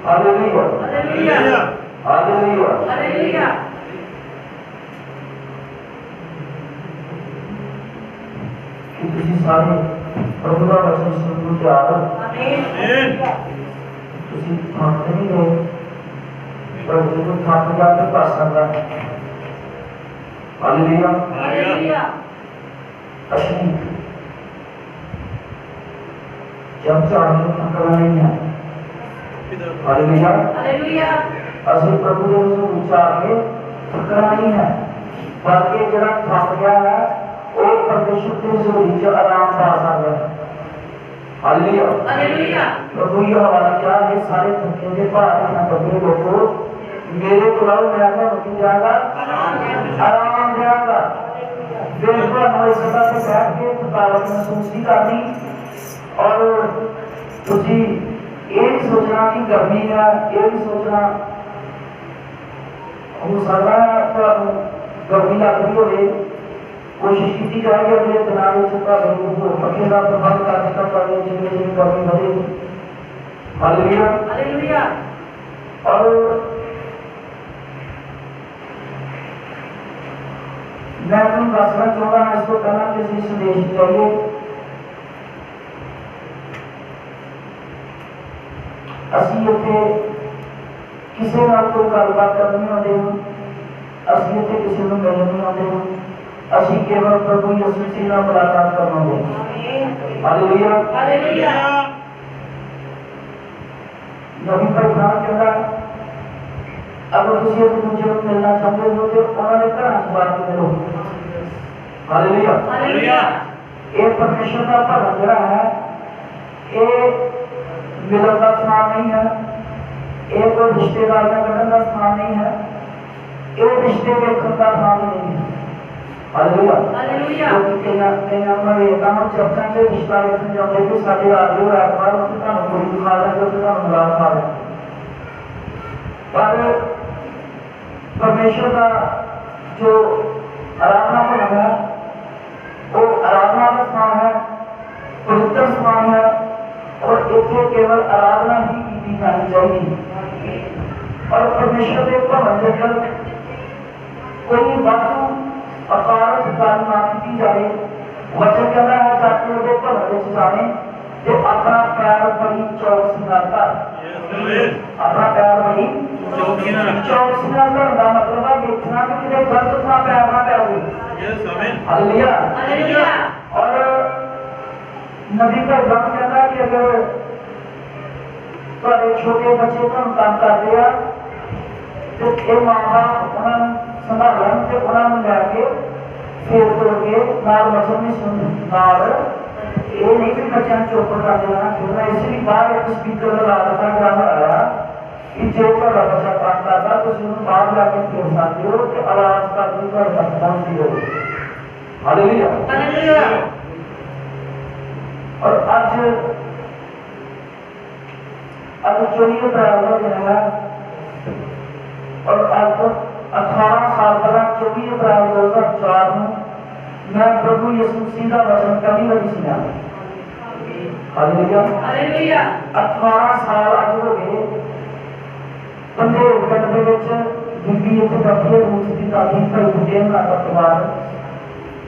Hallelujah hallelujah hallelujah. Hallelujah. कि तुसी सारे प्रभु का वचन सुनने के आदत आमीन। तुसी थक नहीं गए, पर जो थक जाते कर सकता है। Hallelujah hallelujah. असली जब चाहे थकना नहीं है। Hallelujah hallelujah. असली प्रभु ने उसे ऊंचा के थकना नहीं है, बल्कि जरा थक गया है वो परमेश्वर के जोड़ी से आराम पा सकता है। Hallelujah hallelujah. प्रभु ये हवाला क्या है, सारे थके के भार ना कभी लोगों मेरे को लाओ, मैं आपका वकील जाएगा, आराम देगा। बिल्कुल हमारी सभा से बैठ के थकावट महसूस नहीं करनी, और तुझी ये नहीं सोचना कि गर्मी है, ये नहीं सोचना हो सकता है तो गर्मी लग रही हो, कोशिश की जाएगी अगले दिनों में पक्के का प्रबंध करने का चाहिए जिन्हें गर्मी बढ़ेगी। Hallelujah hallelujah. और मैं तुम दसना चाहूंगा इसको कहना किसी संदेश चाहिए। असी इतने किसी नाल कोई गलबात करनी आते हैं, असी इतने किसी को मिलने नहीं आते हैं, असी केवल प्रभु यीशु मसीह नाल मुलाकात करना है। Hallelujah hallelujah. नबी भाई नाम कहता अगर किसी एक दूसरे को मिलना चाहते हो तो उन्होंने घर से बात करो। Hallelujah hallelujah. ये परमेश्वर का भला जड़ा है, ये मिलन का स्थान नहीं है, ये कोई रिश्तेदार का कटन का स्थान नहीं है, ये रिश्ते देखने का स्थान नहीं है। Hallelujah hallelujah. कई हमारे काम चर्चा से रिश्ता देखने जाते कि साढ़े आगे और आत्मा उसके काम कोई दिखा रहा है, उसके काम मुराद खा रहा है। पर परमेश्वर का जो आराधना भवन है वो आराधना का स्थान है, पवित्र स्थान है, और इसे केवल आराधना ही की जानी चाहिए। और परमेश्वर के भवन के अंदर कोई वस्तु अकारत गल ना की जाए। वचन कहता है जाके उसे भवन में जाने ते अपना पैर बड़ी चौकसी नाल कर, अपना पैर बड़ी चौकसी नाल करना मतलब है देखना कि किसी गलत थां पैर ना पै जाए। Hallelujah hallelujah. और नबी का जब कहता है कि अगर थोड़े छोटे बच्चे को काम करते हैं तो ये माँ बाप उन्होंने संभालन से उन्होंने लैके फिर करके नाल वचन में सुन नाल ये नहीं कि बच्चों चुप कर देना। फिर मैं इसलिए बाहर एक स्पीकर लगा रखा ग्रामर आया कि जो पर बच्चा काम करता तो उसमें बाहर जाके फिर सकते हो कि आवाज का दूसरा तक पहुंचती हो। Hallelujah hallelujah. और आज 24 अप्रैल का दिन है, और आज 18 साल पहले 24 अप्रैल 2004 में मैं प्रभु यीशु मसीह का वचन पहली बार सुना। Hallelujah hallelujah. 18 साल आज हो गए। बंदे पिंड दे विच बीबी इत्थे बैठी है, रूस दी दादी भाई बुढ़े ना परिवार,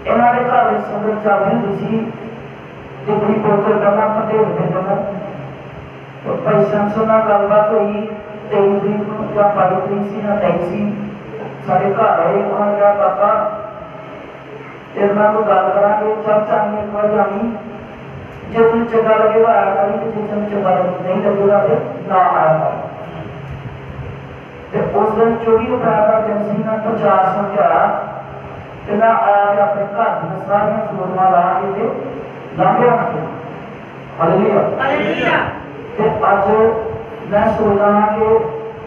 इन्हां दे घर विच संगत चल रही सी ते बड़ी पोतर करना पते होते थे। तो भाई शमसों नाल गलबात हुई 23 तरीक को या 22 तरीक सी ना 23 सी सारे घर आए। उन्होंने कहा पापा तेरे नाल कोई गल करांगे, चल चाहे एक बार जानी, जे तुझे चंगा लगेगा आया करी, तो जे तुझे चंगा नहीं लगेगा तो ना आया कर। उस दिन 24 अप्रैल का दिन सी ना प्रचार समझाया ते मैं आया के अपने घर दी सारियां फोटोआं ला के लांघे रख दिया। Hallelujah hallelujah. ते अज मैं सोचदा हां कि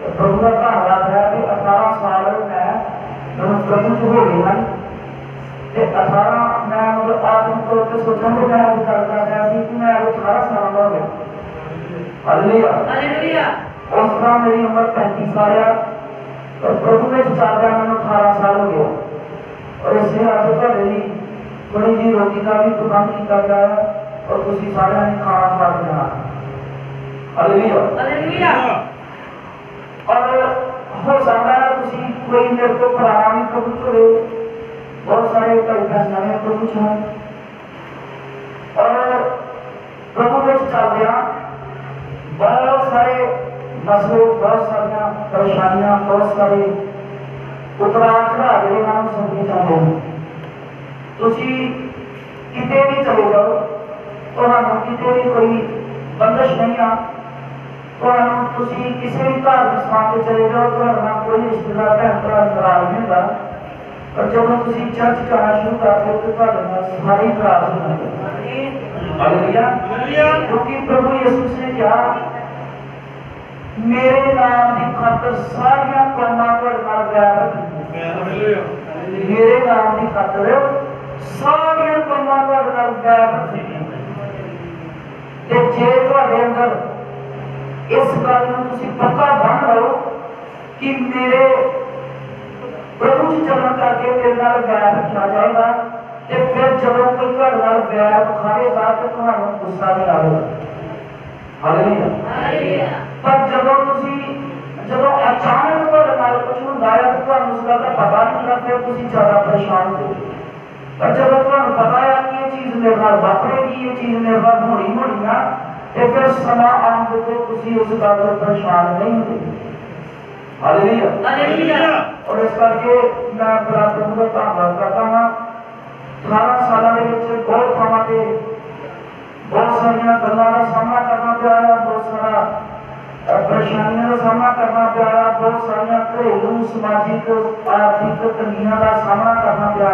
प्रभु का धन्नवाद है कि 18 साल मैं प्रभु च हो गए हैं। 18 मैं मतलब आत्मिक तौर पर सोचा कि मैं अभी करता था कि मैं 18 साल का हो गया। Hallelujah hallelujah. उस तरह मेरी उम्र 35 साल है, और प्रभु में चलता मैंने 18 साल हो गया। और इसलिए आज थोड़ी थोड़ी जी रोटी का भी प्रबंध किया गया है, और तुम सारे ने खाना खा के जाना। Hallelujah hallelujah. और हो सकता है तुसी कोई मेरे को पुराना भी प्रभु च हो, बहुत सारे भाई बहन नवे प्रभु च हैं और प्रभु में चलदिया बहुत सारे मसले, बहुत सारिया परेशानियां, बहुत सारे उतराव चढ़ाव जिहड़े हैं सुनने चाहते हैं। तुसी किते भी चले जाओ, तुहानू किते भी कोई बंदिश नहीं आ, तुहानू तुसी किसी भी धार्मिक स्थान पर चले जाओ, तुहाडे नाल कोई रिश्तेदार भैन भरा नाराज नहीं होता, पर जब तुसी चर्च जाना शुरू करते हो तो तुहाडे नाल सारे नाराज हो जाते हैं। हालेलुया। क्योंकि प्रभु यीशु ने कहा मेरे नाम की खातर सारिया कौमां तुहाडे नाल बैर रखणगीਆਂ, मेरे नाम की खातर सारिया कौमां तुहाडे नाल बैर रखणगीਆਂ। ते जे तुहाडे अंदर इस गल नूं तुसीं पक्का बन लो कि मेरे प्रभु जी चलन करके मेरे नाल बैर रखा जाएगा, ते फिर जब कोई तुहाडे नाल बैर खाएगा तो तुहानू गुस्सा नहीं आएगा। हालेलुया। पर जब तुसीं अचानक तुहाडे नाल कुछ हुंदा है तो तुहानू उस गल दा पता नहीं होंदा, फिर तुसीं ज्यादा परेशान हो। पर जब तुहानू पता है कि ये चीज मेरे नाल वापरेगी, ये चीज मेरे नाल होनी आ, ते फिर समा आने तो तुसीं उस गल तो परेशान नहीं होंदे। हालेलुया। और इस करके मैं बड़ा प्रभु का धन्यवाद करता हाँ। 18 सालों के बहुत थावां ते बहुत सारिया गल्लां का सामना करना पिया, बहुत सारा परेशानियों का सामना करना पिया, बहुत सारिया घरेलू समाजिक आर्थिक तंगियां का सामना करना पिया,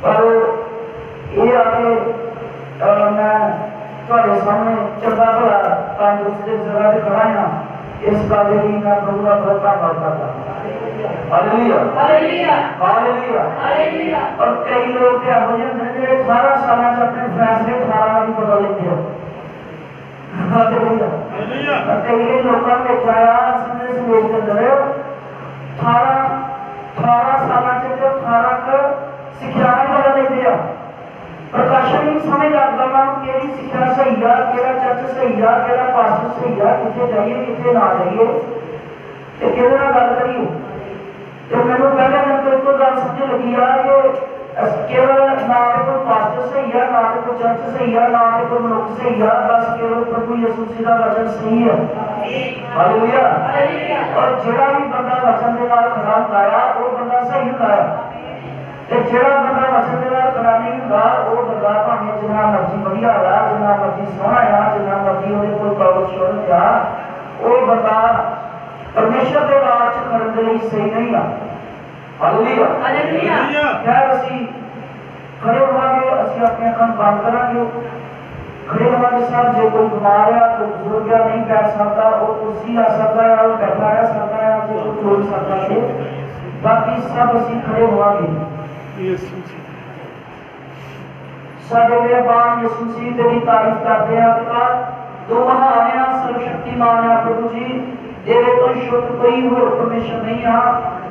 पर ये आके मैं तुहाडे सामने चंगा भला तंदुरुस्त जगह ते खड़ा हाँ। इस गल लई मैं प्रभु का बहुत धन्यवाद करता हूं। हालेलुया। हालेलुया। और कई लोग तो हो जाते हैं जो 18 साल अपने फैसले 18 भी बदल लेते हैं। हालेलुया। कई लोगों ने देखा संदेश में अंदर 18 साल 18 सिक्ख्याएं बदल लेते हैं। प्रकाशन नहीं समझ लगता कि शिक्षा सही है, केड़ा चर्च सही है, केड़ा पास्टर सही है, कितने जाइए कितने ना जाइए, तो कि गल करिए। तो मैंने पहले दिन तो एक गल समझ लगी है कि केवल ना तो कोई पास्टर सही है, ना तो कोई चर्च सही है, ना तो कोई मनुष्य सही है, बस केवल प्रभु यीशु मसीह का वचन सही है। हालेलुया। और जेड़ा भी बंदा वचन के नाल खड़ा होता है वो बंदा सही होता है, ते जेड़ा बंदा वचन के नाल खड़ा नहीं होता वो बंदा भावें जिन्ना मर्जी वधिया है, जिन्ना मर्जी सोहना है, जिन्ना मर्जी उहदे कोल दौलत शोहरत है, वो बंदा परमेश्वर के राज च खड़न दे लई सही नहीं है। हालेलुया। खैर असीं खड़े होवांगे, असीं अपनी अखां बंद करांगे, खड़े होवांगे। सब जे कोई बीमार है, कोई बुजुर्ग है, नहीं बैठ सकता, वो कुर्सी आ सकता है, वो बैठा रह सकता है, जे कोई बोल सकता है, बाकी सब असीं खड़े होवांगे। साडे मेहरबान यीशु मसीह तेरी तारीफ करते हैं पिता, तू महान है, सर्वशक्तिमान है प्रभु जी, तेरे तो शुद्ध कोई होर परमेश्वर नहीं है,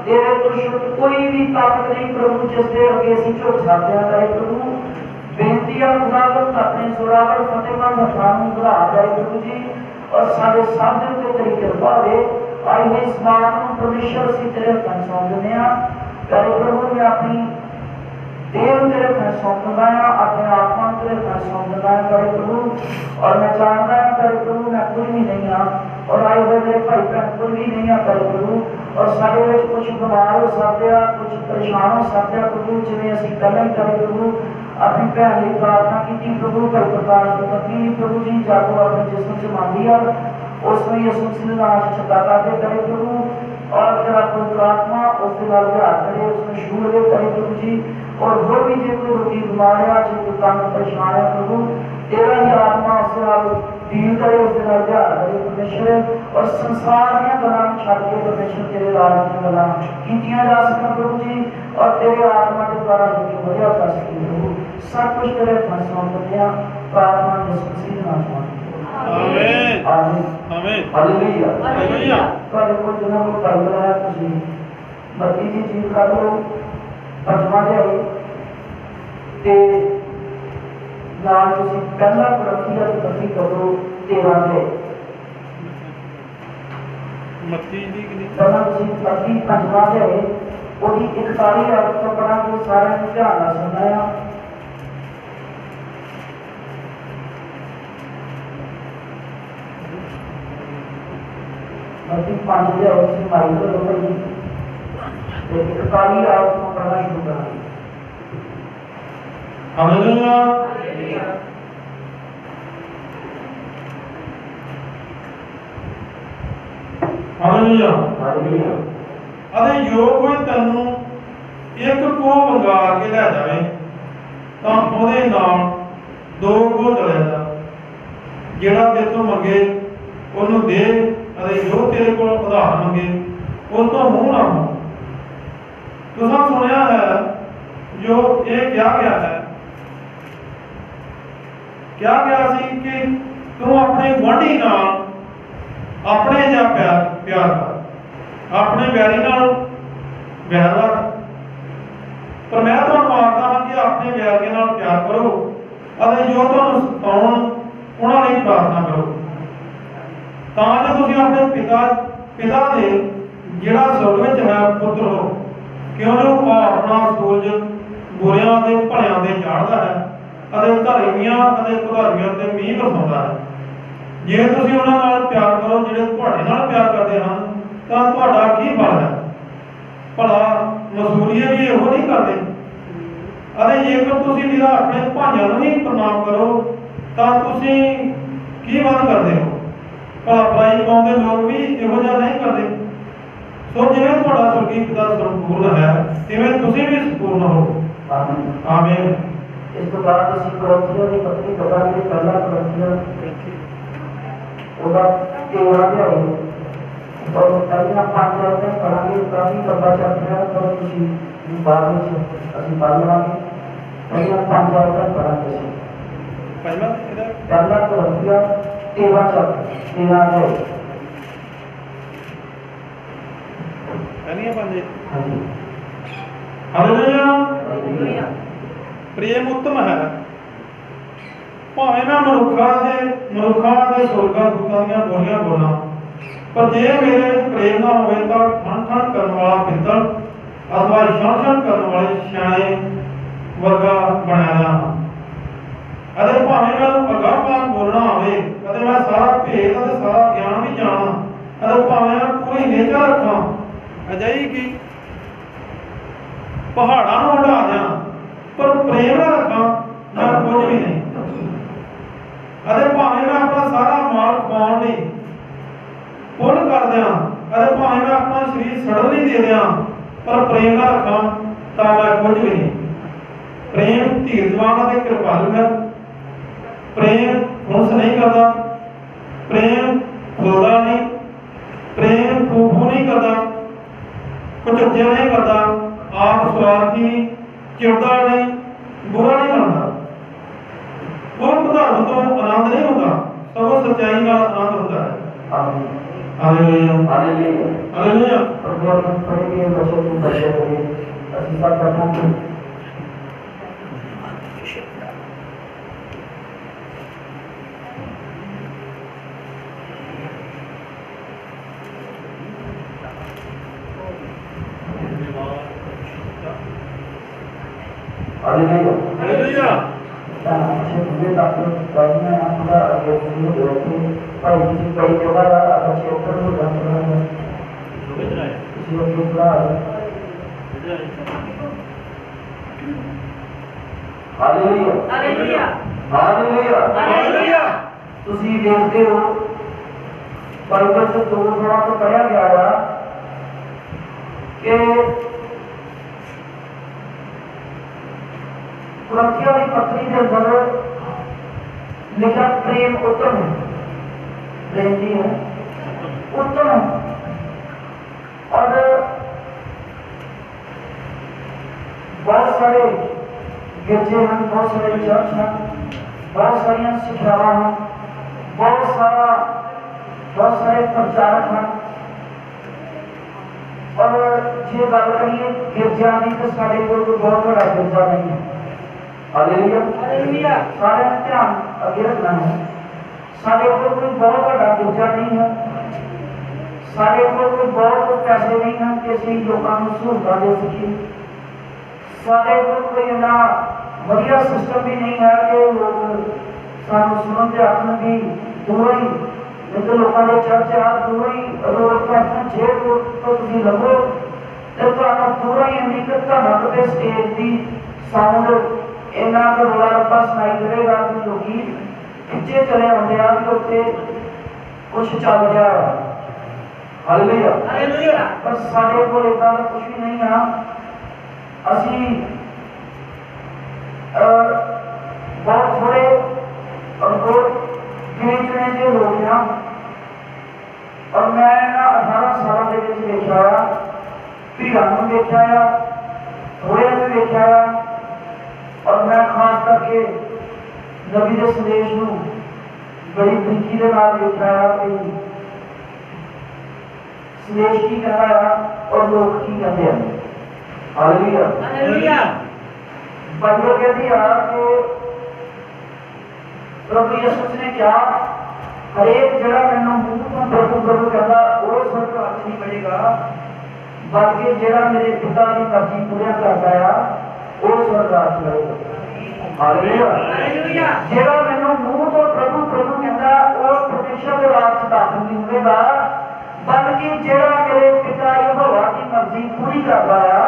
तेरे तो शुद्ध कोई भी ताकत नहीं प्रभु, जिसके अगे असीं झुक सकते हैं। करे प्रभु बेनती है खुदावंद अपने जोरावर फतेहमंद हत्थां नूं बढ़ा जाए प्रभु जी, और साडे सब दे उत्ते तेरी कृपा दे। आई हुई इस बात नूं परमेश्वर असीं तेरे हत्थां सौंप दिंदे हां। करे प्रभु मैं अपनी देव तेरे घर सौंप दिंदा हां, अपने आत्मा तेरे घर सौंप दिंदा हां करे प्रभु, और मैं जानदा हां करे प्रभु मैं कुछ भी नहीं हां, और आए हुए मेरे भाई बहन कुछ भी नहीं हां करे प्रभु, और साडे विच कुछ बीमार हो सकते हैं, कुछ परेशान हो सकते हैं प्रभु, जिवें असीं पहले ही करे प्रभु अपनी भैन लई प्रार्थना की प्रभु, भाई प्रकाश की पत्नी प्रभु जी जागो अपने जिस्म च मांदी है, उसमें यीशु मसीह दे नाम च छड्डा करदे करे प्रभु, और तेरा पवित्र आत्मा उसके नाल विहार करे, उसमें छू लवे करे प्रभु जी। और वो भी जो कोई रोगी बीमार है, जो कोई तंग परेशान है प्रभु, तेरा ही आत्मा उसके नाल डील करे, उसके नाल विहार करे परमेश्वर, और संसार दी गल्लां छड्ड के परमेश्वर तेरे राज दी गल्लां कीतियां जा सकन प्रभु जी, और तेरे आत्मा के द्वारा जो वधिया कर सके प्रभु। सब कुछ तेरे हत्थां सौंप दिंदे हां, प्रार्थना यीशु मसीह दे नाम च आमीन। आमीन। हालेलुया। हालेलुया। तुहाडे कोल जिन्हां कोल बाइबल है तुसीं मत्ती दी चीज कर लो, पंजवां अध्याय ते नाल तुसीं पहला कुरिन्थियों दी पत्री करो 13 अध्याय। ਮੱਤੀ ਦੀ ਕਿੰਨੀ ਪਹਿਲਾਂ ਤੁਸੀਂ ਮੱਤੀ ਪੰਜਵਾਂ ਦੇ ਉਹਦੀ 41 ਆਇਤ ਤੋਂ ਪੜਾਂਗੇ, ਸਾਰਿਆਂ ਨੂੰ ਧਿਆਨ ਨਾਲ ਸੁਣਨਾ ਆ। मत्ती 5 ਦੇ ਵਿੱਚ ਮਾਈ ਤੋਂ ਲੋਕੀ ਤੇ 41 ਆਇਤ ਤੋਂ ਪੜਨਾ ਸ਼ੁਰੂ ਕਰਾਂਗੇ। Hallelujah hallelujah hallelujah. ਅਤੇ ਜੋ ਕੋਈ ਤੈਨੂੰ ਇੱਕ ਕੋਹ ਮੰਗਾ ਕੇ ਲੈ ਜਾਵੇ ਤਾਂ ਉਹਦੇ ਨਾਲ 2 ਕੋਹ ਚਲੇ ਜਾ। ਜਿਹੜਾ ਤੇਰੇ ਤੋਂ ਮੰਗੇ ਉਹਨੂੰ ਦੇ, ਅਤੇ ਜੋ ਤੇਰੇ ਕੋਲ ਉਧਾਰ ਮੰਗੇ ਉਸ ਤੋਂ ਮੂੰਹ ਨਾ ਮੋੜ। ਤੁਸੀਂ ਸੁਣਿਆ ਹੈ ਜੋ ਇਹ ਕਿਹਾ ਗਿਆ ਹੈ, ਕਿਹਾ ਗਿਆ ਸੀ ਕਿ ਤੂੰ ਆਪਣੇ ਗੁਆਂਢੀ ਨਾਲ ਆਪਣੇ ਜਿਹਾ ਪਿਆਰ ਕਰ, ਆਪਣੇ ਵੈਰੀ ਨਾਲ ਵੈਰ ਰੱਖ। ਪਰ ਮੈਂ ਤੁਹਾਨੂੰ ਆਖਦਾ ਹਾਂ ਕਿ ਆਪਣੇ ਵੈਰੀਆਂ ਨਾਲ ਪਿਆਰ ਕਰੋ ਅਤੇ ਜੋ ਤੁਹਾਨੂੰ ਸਤਾਉਣ ਉਹਨਾਂ ਲਈ ਪ੍ਰਾਰਥਨਾ ਕਰੋ, ਤਾਂ ਜੋ ਤੁਸੀਂ ਆਪਣੇ ਪਿਤਾ ਦੇ ਜਿਹੜਾ ਸੁਰਗ ਵਿੱਚ ਹੈ ਪੁੱਤਰ ਹੋ। ਕਿਉਂ ਜੋ ਉਹ ਆਪਣਾ ਸੂਰਜ ਬੁਰਿਆਂ ਦੇ ਭਲਿਆਂ ਦੇ ਚਾੜਦਾ ਹੈ ਅਤੇ ਧਰਮੀਆਂ ਅਤੇ ਉਧਾਰੀਆਂ ਤੇ ਮੀਂਹ ਵਰਸਾਉਂਦਾ ਹੈ। ਜੇ ਤੁਸੀਂ ਉਹਨਾਂ ਨਾਲ ਪਿਆਰ ਕਰੋ ਜਿਹੜੇ ਤੁਹਾਡੇ ਨਾਲ ਪਿਆਰ ਕਰਦੇ ਹਨ ਤਾਂ ਤੁਹਾਡਾ ਕੀ ਫਲ ਹੈ? ਭਲਾ ਮਸੂਰੀਏ ਵੀ ਇਹੋ ਨਹੀਂ ਕਰਦੇ? ਅਤੇ ਜੇਕਰ ਤੁਸੀਂ ਨਿਰਾ ਆਪਣੇ ਭਾਈਆਂ ਨੂੰ ਹੀ ਪ੍ਰਣਾਮ ਕਰੋ ਤਾਂ ਤੁਸੀਂ ਕੀ ਵੱਧ ਕਰਦੇ ਹੋ? ਭਲਾ ਪਰਾਈ ਕੌਮ ਦੇ ਲੋਕ ਵੀ ਇਹੋ ਜਿਹਾ ਨਹੀਂ ਕਰਦੇ? ਸੋ ਜਿਵੇਂ ਤੁਹਾਡਾ ਸੁਰਗੀ ਪਿਤਾ ਸੰਪੂਰਨ ਹੈ ਤਿਵੇਂ ਤੁਸੀਂ ਵੀ ਸੰਪੂਰਨ ਹੋ। ਆਮੀਨ। ਇਸ ਤੋਂ ਬਾਅਦ ਅਸੀਂ ਕੁਰਿੰਥੀਆਂ ਦੀ ਪੱਤਰੀ ਪੜਾਂਗੇ, ਪਹਿਲਾ ਕੁਰਿੰਥੀਆਂ ਉਹਦਾ 13 ਅਧਿਆਇ ਔਰ ਪਹਿਲਾਂ 5 ਅਧਿਆਇ ਪੜਾਂਗੇ। ਕਾਫੀ ਲੰਬਾ ਚੈਪਟਰ ਹੈ ਪਰ ਤੁਸੀਂ ਬਾਅਦ ਵਿੱਚ ਅਸੀਂ ਪੜ੍ਹ ਲਵਾਂਗੇ। ਪਹਿਲਾਂ 5 ਅਧਿਆਇ ਪੜਾਂਗੇ ਅਸੀਂ। ਪਹਿਲਾ ਕੁਰਿੰਥੀਆਂ 13 ਅਧਿਆਇ। ਹਾਂਜੀ। ਹਾਲੇਲੂਇਆ। ਪ੍ਰੇਮ ਉੱਤਮ ਹੈ, ਭਾਵੇਂ ਮੈਂ ਮਨੁੱਖਾਂ ਦੇ ਸੁਰਗਾਂ ਦੂਤਾਂ ਦੀਆਂ ਬੋਲੀਆਂ ਬੋਲਾਂ, ਪਰ ਜੇ ਮੇਰੇ ਵਿੱਚ ਪ੍ਰੇਮ ਨਾ ਹੋਵੇ ਤਾਂ ਠਣ ਕਰਨ ਵਾਲਾ ਪਿੱਤਲ ਅਥਵਾ ਛਣ ਕਰਨ ਵਾਲੇ ਸਿਆਣੇ ਵਰਗਾ ਬਣਿਆ ਰਿਹਾ। ਅਤੇ ਭਾਵੇਂ ਮੈਨੂੰ ਅਗਾਂਹ ਬੋਲਣਾ ਆਵੇ ਅਤੇ ਮੈਂ ਸਾਰਾ ਭੇਦ ਅਤੇ ਸਾਰਾ ਗਿਆਨ ਵੀ ਜਾਣਾ, ਅਤੇ ਭਾਵੇਂ ਮੈਂ ਪੂਰੀ ਨੇਚਾ ਰੱਖਾਂ ਅਜਿਹੀ ਕਿ ਪਹਾੜਾਂ ਨੂੰ ਹਟਾ ਦਿਆਂ, ਪਰ ਪ੍ਰੇਮ ਨਾ ਰੱਖਾਂ ਮੈਂ ਕੁਝ ਵੀ ਨਹੀਂ। ਅਤੇ ਭਾਵੇਂ ਮੈਂ ਆਪਣਾ ਸਾਰਾ ਮਾਲ ਕਮਾਉਣ ਲਈ ਪੁੰਨ ਕਰ ਦਿਆਂ, ਅਤੇ ਭਾਵੇਂ ਮੈਂ ਆਪਣਾ ਸਰੀਰ ਸੜਨ ਲਈ ਦੇ ਦਿਆਂ, ਪਰ ਪ੍ਰੇਮ ਨਾ ਰੱਖਾਂ ਤਾਂ ਮੈਂ ਕੁਝ ਵੀ ਨਹੀਂ। ਪ੍ਰੇਮ ਧੀਰਜਵਾਨ ਅਤੇ ਕਿਰਪਾਲੂ ਹੈ। ਪ੍ਰੇਮ ਹੁਣਸ ਨਹੀਂ ਕਰਦਾ, ਪ੍ਰੇਮ ਖੋਲਦਾ ਨਹੀਂ, ਪ੍ਰੇਮ ਫੂਫੂ ਨਹੀਂ ਕਰਦਾ, ਕੁਚੱਜਿਆ ਨਹੀਂ ਕਰਦਾ, ਆਪ ਸਵਾਰਥੀ ਨਹੀਂ, ਚਿੜਦਾ ਨਹੀਂ, ਬੁਰਾ ਨਹੀਂ ਮੰਨਦਾ। ਉਹ ਵਧਾਉਣ ਤੋਂ ਆਨੰਦ ਨਹੀਂ ਹੁੰਦਾ, ਸਗੋਂ ਸੱਚਾਈ ਨਾਲ ਆਨੰਦ ਹੁੰਦਾ ਹੈ। Hallelujah hallelujah hallelujah. ਪ੍ਰਭੂ ਨੂੰ ਪੜ੍ਹੇ ਵਚਨ ਨੂੰ ਪੜ੍ਹਦੇ ਹੋਏ ਅਸੀਂ ਸਭ ਬੈਠਾਂਗੇ। Hallelujah hallelujah. अच्छे बुरे डॉक्टर करना है पूरा ये शुरू हो गया पर किसी कई जगह अच्छे ऊपर को डॉक्टर है किसी को दूसरा हालेलुया हालेलुया हालेलुया हालेलुया। ਤੁਸੀਂ ਦੇਖਦੇ ਹੋ ਬਾਈਬਲ ਚ 2 ਥਾਵਾਂ ਤੋਂ ਪੜਿਆ ਗਿਆ ਹੈ ਕਿ कुरिन्थियों की पत्री के अंदर लिखा प्रेम उत्तम है, प्रेम जी है उत्तम है। और बहुत सारे गिरजे हैं, बहुत सारे चर्च हैं, बहुत सारी शिक्षावां हैं, बहुत सारे प्रचारक हैं। और जो गल करिए गिरजा की तो साढ़े को बहुत बड़ा गिरजा नहीं है। Hallelujah hallelujah. सारे ध्यान अगे रखना है, साढ़े को कोई बहुत बड़ा गिरजा नहीं है, ਸਾਡੇ ਕੋਲ ਕੋਈ ਬਹੁਤ ਪੈਸੇ ਨਹੀਂ ਹਨ ਕਿ ਅਸੀਂ ਲੋਕਾਂ ਨੂੰ ਸਹੂਲਤਾਂ ਦੇ ਸਕੀਏ। ਸਾਡੇ ਕੋਲ ਕੋਈ ਇੰਨਾ ਵਧੀਆ ਸਿਸਟਮ ਵੀ ਨਹੀਂ ਹੈ ਕਿ ਲੋਕ ਸਾਨੂੰ ਸੁਣਨ ਤੇ ਆਖਣ ਵੀ ਦੂਰੋਂ ਹੀ ਜਿੱਥੇ ਲੋਕਾਂ ਦੇ ਚਰਚ ਆ ਦੂਰੋਂ ਹੀ ਰੋਡ ਤੋਂ ਆਖਣ ਜੇ ਰੋਡ ਤੋਂ ਤੁਸੀਂ ਲੱਗੋ ਤੇ ਤੁਹਾਨੂੰ ਦੂਰੋਂ ਹੀ ਇੰਨੀ ਕੁ ਧਮਕ ਤੇ ਸਟੇਜ ਦੀ ਸਾਊਂਡ ਇੰਨਾ ਕੁ ਰੌਲਾ ਰੱਪਾ ਸੁਣਾਈ ਦੇਵੇਗਾ ਕਿ ਲੋਕੀ ਪਿੱਛੇ ਚਲੇ ਆਉਂਦੇ ਆ ਕਿ ਉੱਥੇ ਕੁਛ ਚੱਲ ਰਿਹਾ ਹੈ। Hallelujah hallelujah. ਪਰ ਸਾਡੇ ਕੋਲ ਏਦਾਂ ਦਾ ਕੁਛ ਵੀ ਨਹੀਂ ਆ। ਅਸੀਂ ਬਹੁਤ ਥੋੜੇ ਔਰ ਬਹੁਤ ਗਿਣੇ ਚੁਣੇ ਜਿਹੇ ਲੋਕ ਹਾਂ ਔਰ ਮੈਂ ਇਹਨਾਂ 18 ਸਾਲਾਂ ਦੇ ਵਿੱਚ ਵੇਖਿਆ ਆ ਭੀੜਾਂ ਨੂੰ ਵੇਖਿਆ ਆ ਥੋੜ੍ਹਿਆਂ ਨੂੰ ਵੇਖਿਆ ਆ ਔਰ ਮੈਂ ਖਾਸ ਕਰਕੇ ਨਬੀ ਦੇ ਸੰਦੇਸ਼ ਨੂੰ ਬੜੀ ਬਰੀਕੀ ਦੇ ਨਾਲ ਵੇਖਿਆ ਆ ਕਿ ਸੰਦੇਸ਼ ਕੀ ਕਹਿੰਦਾ ਆ ਔਰ ਲੋਕ ਕੀ ਕਹਿੰਦੇ ਆ। Hallelujah hallelujah. ਬਾਈਬਲ कहती है कि प्रभु यीशु ने क्या हरेक जड़ा मैनू मुंह तो प्रभु प्रभु कहता वो स्वर्ग राज नहीं मिलेगा बल्कि जड़ा मेरे पिता की मर्जी पूरा करता है वो स्वर्ग राज मिलेगा। Hallelujah hallelujah. जड़ा मैनू मुंह तो प्रभु प्रभु कहता वो परमेश्वर के राज च दाखल नहीं होगा बल्कि जड़ा मेरे पिता यहोवा की मर्जी पूरी करता है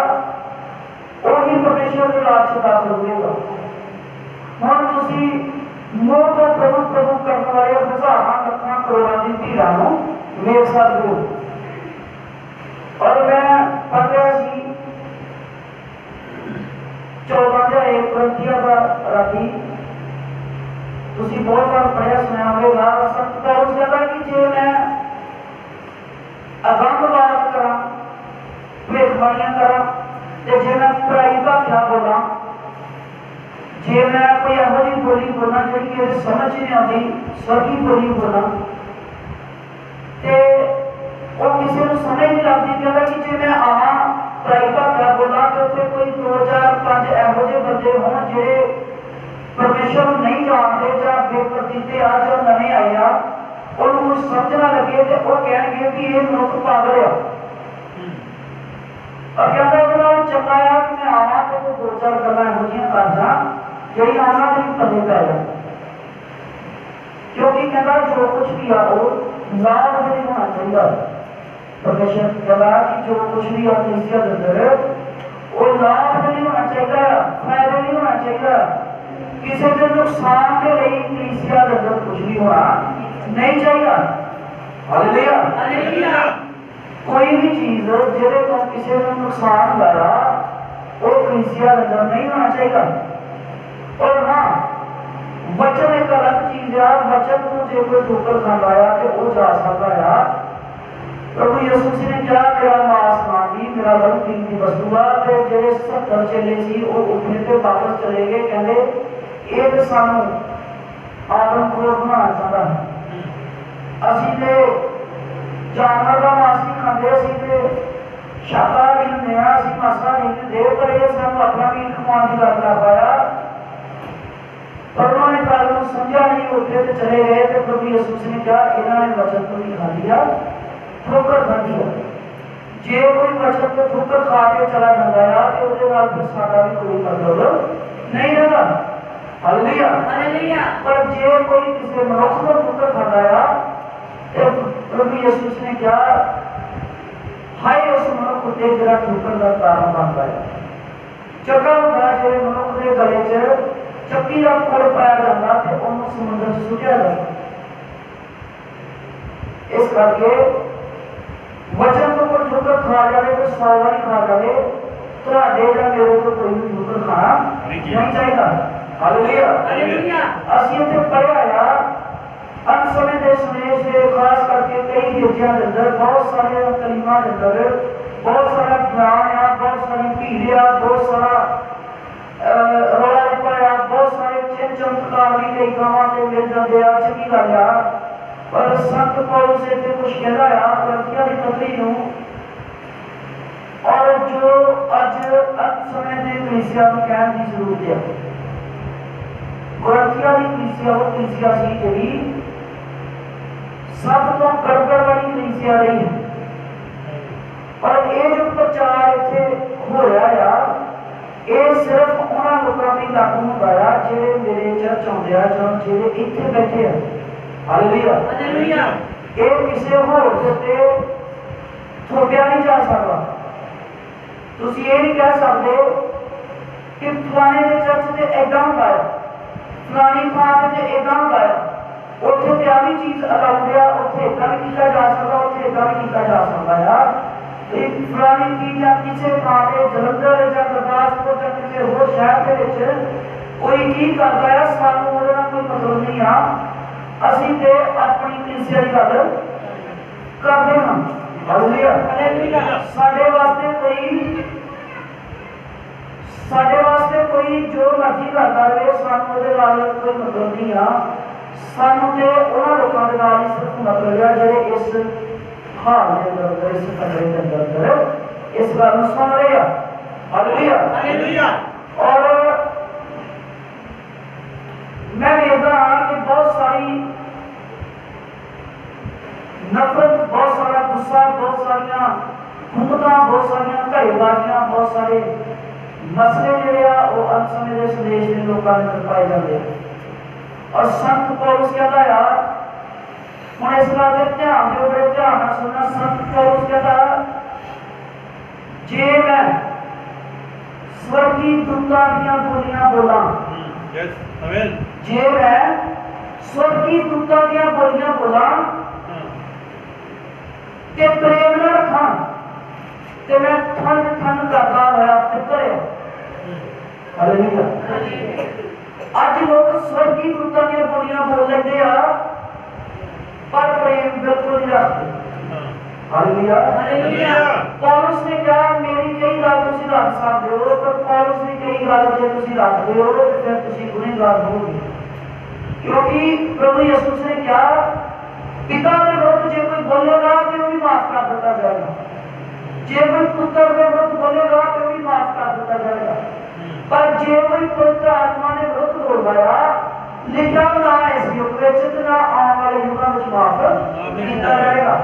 वही परमेश्वर के राज च दाखल होगा। हुण तुसीं मूँह तो प्रभु प्रभु करने वाले हज़ारां लखां करोड़ां दी भीड़ां नूं वेख सकदे हो। और मैं पढ़ रहा सी 14 एक ग्रंथिया का राती तुसीं बहुत बार पढ़िया सुनिया होगा। संत पौलुस कहता कि जे मैं अगंधवाद करा भविष्यवाणियां करा ते जे मैं पढ़ाई भाखिया बोला जे मैं कोई एहो जी बोली बोलना जी कि समझ नहीं आती स्वर्गी बोली बोलना ते वो किसी को समझ नहीं लगती कहता कि जे मैं आवा पढ़ाई भाखिया बोला तो उत्थे कोई 2 4 5 एहो जे बंदे होण जेड़े परमेश्वर को नहीं जानते जां बेपरतीते आ जो नवे आए आ उन्होंने समझ ना लगे तो वो कहेंगे कि ये मनुख पागल है और कहता है चंगा आ कि मैं आवा तो 2 4 गल्लां इहो जिहियां कर जा ਜਿਹੜੀ ਆਉਣਾ ਦੀ ਪੱਲੇ ਪੈ ਜਾ क्योंकि कहता जो कुछ भी आ वो लाभ नहीं होना चाहिए। परमेश्वर कहता कि जो कुछ भी आ कलीसिया के अंदर वो लाभ नहीं होना चाहिए फायदा नहीं होना चाहिए किसी के नुकसान के लिए कलीसिया के अंदर कुछ भी होना नहीं चाहिए। Hallelujah hallelujah. कोई भी चीज जेरे को किसी को नुकसान होगा वो कलीसिया के अंदर नहीं होना चाहिए। और हाँ वचन एक अलग चीज है वचन को जो कोई ठोकर खाता है तो वो जा सकता है। प्रभु यीशु ने क्या मेरा मांस खांदी मेरा रंग कीमती वस्तु है ते जेड़े 70 चेले सी वो उठने ते वापस चले गए कहंदे ये ते सानू आदमखोर बनाना चाहता है ਅਸੀਂ ਤੇ ਜਾਨਵਰ ਦਾ ਮਾंस ਨਹੀਂ ਖਾਂਦੇ ਅਸੀਂ ਤੇ शाकाहारी ਹੁੰਦੇ ਆ ਅਸੀਂ ਮਾਸਾ ਨਹੀਂ ਖਾਂਦੇ ਪਰ ਇਹ ਸਾਨੂੰ ਆਪਣਾ ਵੀ ਖਾਣ ਦੀ ਗੱਲ ਕਰਦਾ ਆ। पर उन्होंने कल को समझा नहीं उठे तो चले गए तो प्रभु यीशु ने कहा इन्होंने वचन तो नहीं खा लिया ठोकर खा लिया जे कोई वचन को ठोकर खा के चला जाता है तो उसके बाद फिर साडा भी कोई मतलब नहीं रहता। Hallelujah hallelujah. पर जे कोई किसी मनुष्य को ठोकर खाता है तो प्रभु यीशु ने कहा हाय उस मनुष्य को जरा ठोकर का कारण बनता है चंगा होता है जे मनुष्य के गले च चक्की का कोड़ पाया जाता है तो उन्होंने समुद्र से सुझा जाता। इस करके वचन को कोई ठोकर खा जाए तो सावधानी खा जाए तो आधे या मेरे को कोई भी ठोकर खाना नहीं चाहिए। Hallelujah hallelujah. ਅਸੀਂ ਇੱਥੇ ਪੜਿਆ ਆ ਅੰਤ ਸਮੇਂ ਦੇ ਸੰਦੇਸ਼ ਦੇ ਖਾਸ ਕਰਕੇ ਕਈ ਹਿੱਸਿਆਂ ਦੇ ਅੰਦਰ ਬਹੁਤ ਸਾਰੇ ਕਲੀਮਾਂ ਦੇ ਅੰਦਰ ਬਹੁਤ ਸਾਰਾ ਗਿਆਨ ਆ ਬਹੁਤ ਸਾਰੀ ਭੀੜ ਆ ਬਹੁਤ ਸਾਰਾ ਰੌਲਾ ਰੱਪਾ ਆ ਬਹੁਤ ਸਾਰੇ ਚਿੰਨ ਚਮਤਕਾਰ ਵੀ ਕਈ ਥਾਵਾਂ ਤੇ ਮਿਲ ਜਾਂਦੇ ਆ ਚੰਗੀ ਗੱਲ ਆ। ਪਰ ਸੰਤ ਪੌਲੁਸ ਇੱਥੇ ਕੁਝ ਕਹਿੰਦਾ ਆ ਗ੍ਰੰਥੀਆਂ ਦੀ ਪਤਰੀ ਨੂੰ ਔਰ ਜੋ ਅੱਜ ਅੰਤ ਸਮੇਂ ਦੇ ਕਲੀਸਿਆ ਨੂੰ ਕਹਿਣ ਦੀ ਜ਼ਰੂਰਤ ਹੈ। ਗ੍ਰੰਥੀਆਂ ਦੀ ਕਲੀਸਿਆ ਉਹ ਕਲੀਸਿਆ ਸੀ ਜਿਹੜੀ ਸਭ ਤੋਂ ਗੜਬੜ ਵਾਲੀ ਕਲੀਸਿਆ ਰਹੀ ਹੈ और ये जो प्रचार इत्थे हो रहा आ, ये सिर्फ उन्हां लोकां लई लागू हुंदा आ जिहड़े मेरे चर्च आउंदे आ जां जिहड़े इत्थे बैठे आ। Hallelujah hallelujah. ये किसी होर दे उत्ते थोपिया नहीं जा सकदा। तुसीं ये नहीं कह सकदे कि फलाने दे चर्च ते ऐदां हुंदा है, फलानी थां ते ऐदां हुंदा है, उत्थे ते आ भी चीज़ अलाउड आ, उत्थे ऐदां भी कीता जा सकदा, उत्थे ऐदां भी कीता जा सकदा आ। फलानी चीज़ या किसी थां ते जलंधर या गुरदासपुर या किसी होर शहर दे विच कोई की करदा है, सानूं उहदे नाल कोई मतलब नहीं आ। असीं ते अपनी कलीसिया दी गल करदे हां। Hallelujah hallelujah. साडे वास्ते कोई जो मर्जी करदा रहे, सानूं उहदे नाल कोई मतलब नहीं आ। सानूं ते उहनां लोकां दे नाल ही सिर्फ मतलब है जिहड़े इस हाल दे अंदर, इस कटरे दे अंदर इस गल नूं सुन रहे आ। Hallelujah hallelujah. और मैं देखदा हां कि बहुत सारी नफरत, बहुत सारा गुस्सा, बहुत सारियां हुकूमतां, बहुत सारियां घरेबाजियां, बहुत सारे मसले जिहड़े आ ओह अंत समय दे संदेश दे लोकां दे अंदर पाए जांदे आ। और संत पौलुस कहदा आ, हुण इस गल ते ध्यान दिओ, बड़े ध्यान नाल सुनना। संत पौलुस कहदा, जे मैं स्वर्गी दूतां दीयां बोलियां बोलां, यस आमीन, जे मैं स्वर्गी दूतां दीयां बोलियां बोलां ते प्रेम न रखां ते मैं ठन ठन करदा होया पितरे। हालेलुया। अज लोग स्वर्गी दूतां दीयां बोलियां बोल लेंदे आ पर प्रेम बिल्कुल नहीं रखते। Hallelujah hallelujah. पौलुस ने कहा, मेरी कई गल तुसीं रख सकदे हो, पर पौलुस ने कई गल जे तुसीं रखदे हो ते फिर तुसीं गुनहगार होगे। क्योंकि प्रभु यीशु ने कहा, पिता के विरुद्ध जे कोई बोलेगा तो वो भी माफ कर दिया जाएगा, जे कोई पुत्र के विरुद्ध बोलेगा तो भी माफ कर दिया जाएगा, पर जे कोई पवित्र आत्मा ने विरुद्ध बोलवाया, लिखा ना इस युग में ना आने वाले युगों में माफ किया जाएगा।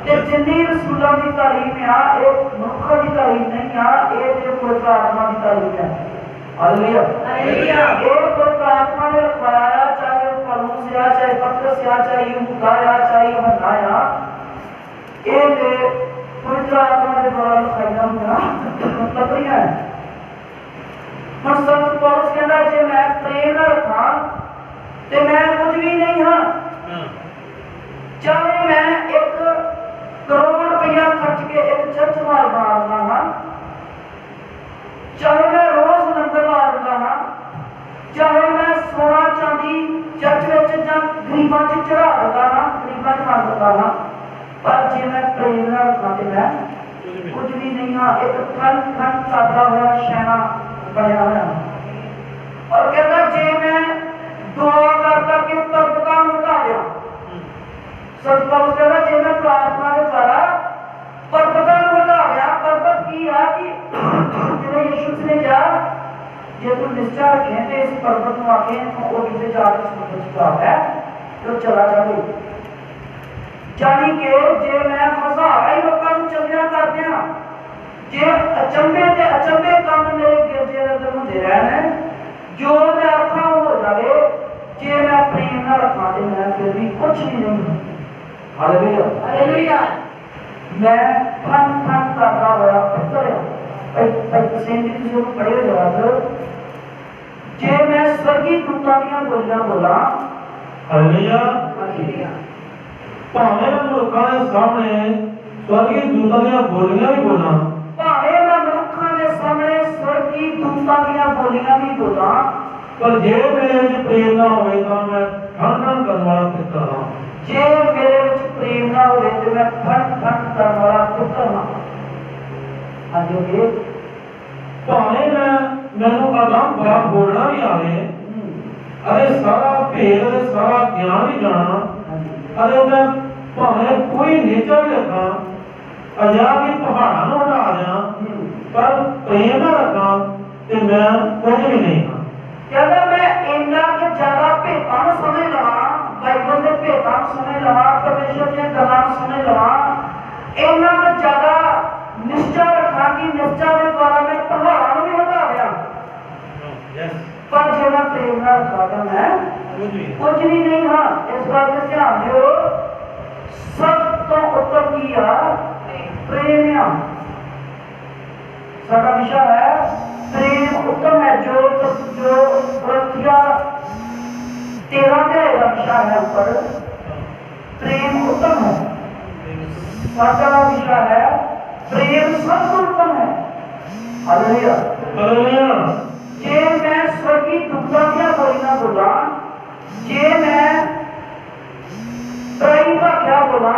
ते जिन्नी रसूलों की तालीम आ, एक मनुखों की तालीम नहीं आ, एक जो पवित्र आत्मा की तालीम है। Hallelujah hallelujah. एक पवित्र आत्मा ने रखवाया, चाहे वो पौलुस या चाहे पतरस या चाहे यूहन्ना या चाहे यूहन्ना या ये पवित्र आत्मा के द्वारा लिखाया हुआ मतलब नहीं है। पर संत पौलुस कहता है, जे मैं प्रेम न रखा ते मैं कुछ भी नहीं हाँ। चाहे मैं 1 करोड़ रुपया खर्च के एक चर्च माल बना रहा हाँ, चाहे मैं रोज लंगर ला रहा हाँ, चाहे मैं सोना चांदी चर्च में जा गरीबां च चढ़ा रहा हाँ, गरीबां च खा रहा हाँ, पर जे मैं प्रेम न रखा ते मैं कुछ भी नहीं हाँ। एक ठन ठन करदा होया शैना बनया होया। और कहता, जे मैं दुआ कर करके पर्वतां नूं हटा दिया, संत पौलुस कहता, जे मैं प्रार्थना के द्वारा पर्वतां नूं हटा दिया। पर्वत की है कि जिहड़ा यीशु ने कहा, जे तू निश्चय रखे तो इस पर्वत नूं आके वो किते जाके समुद्र च पा है तो चला जावे। जानी कि जे मैं हज़ारां ही लोकां नूं चंगिया कर दियां, जे अचंभे काम मेरे गिरजे दे अंदर हुंदे रहन, जो मैं आखां हो जावे, जे मैं प्रेम न रखां ते मैं फिर भी कुछ भी नहीं। Hallelujah hallelujah. मैं ठन ठन करदा होया पितरिया। किसी ने तुसीं ओनूं पढ़े हो जवाब, जे मैं स्वर्गी दूतां दीयां बोलियां बोलां। हालेलुया। हालेलुया। भावें मैं मनुक्खां दे सामने स्वर्गी दूतां दीयां बोलियां भी बोलां, भावें मैं मनुक्खां दे सामने स्वर्गी दूतां दीयां बोलियां भी बोलां, पर जे मेरे विच प्रेम ना होवे तां मैं ठन ठन करन वाला पितर हां। जे मेरे विच प्रेम ना होवे ते मैं ठन ठन करन वाला पुत्र हां। हालेलुया। भावें मैनूं अगम बात बोलना भी आवे, अरे सारा भेद अरे सारा ज्ञान भी जाना, अरे मैं भावें कोई नेचा भी रखां, अजा कि पहाड़ां नूं हटा दियां, पर प्रेम ना रखां ते मैं कुछ भी नहीं हां। कहता मैं इन्ना कि ज्यादा भेदां नूं समझ लवां, बाइबल दे भेदां नूं समझ लवां, परमेश्वर दी गल्लां नूं समझ लवां, इन्ना कि ज्यादा साधन है ਕੁਝ ਵੀ ਨਹੀਂ। कुछ भी नहीं। हाँ, इस बात का ध्यान दो, सब तो उत्तम किया प्रेम। सारा विषय है प्रेम उत्तम है। जो प्रक्रिया 13 का विषय है ऊपर, प्रेम उत्तम है। सारा विषय है प्रेम सबसे उत्तम है। हालेलुया। ਹਾਲੇਲੂਇਆ। जे मैं स्वर्गीय दुखदा दियां बोलियां बोला, जे मैं प्राई भाग्या बोला,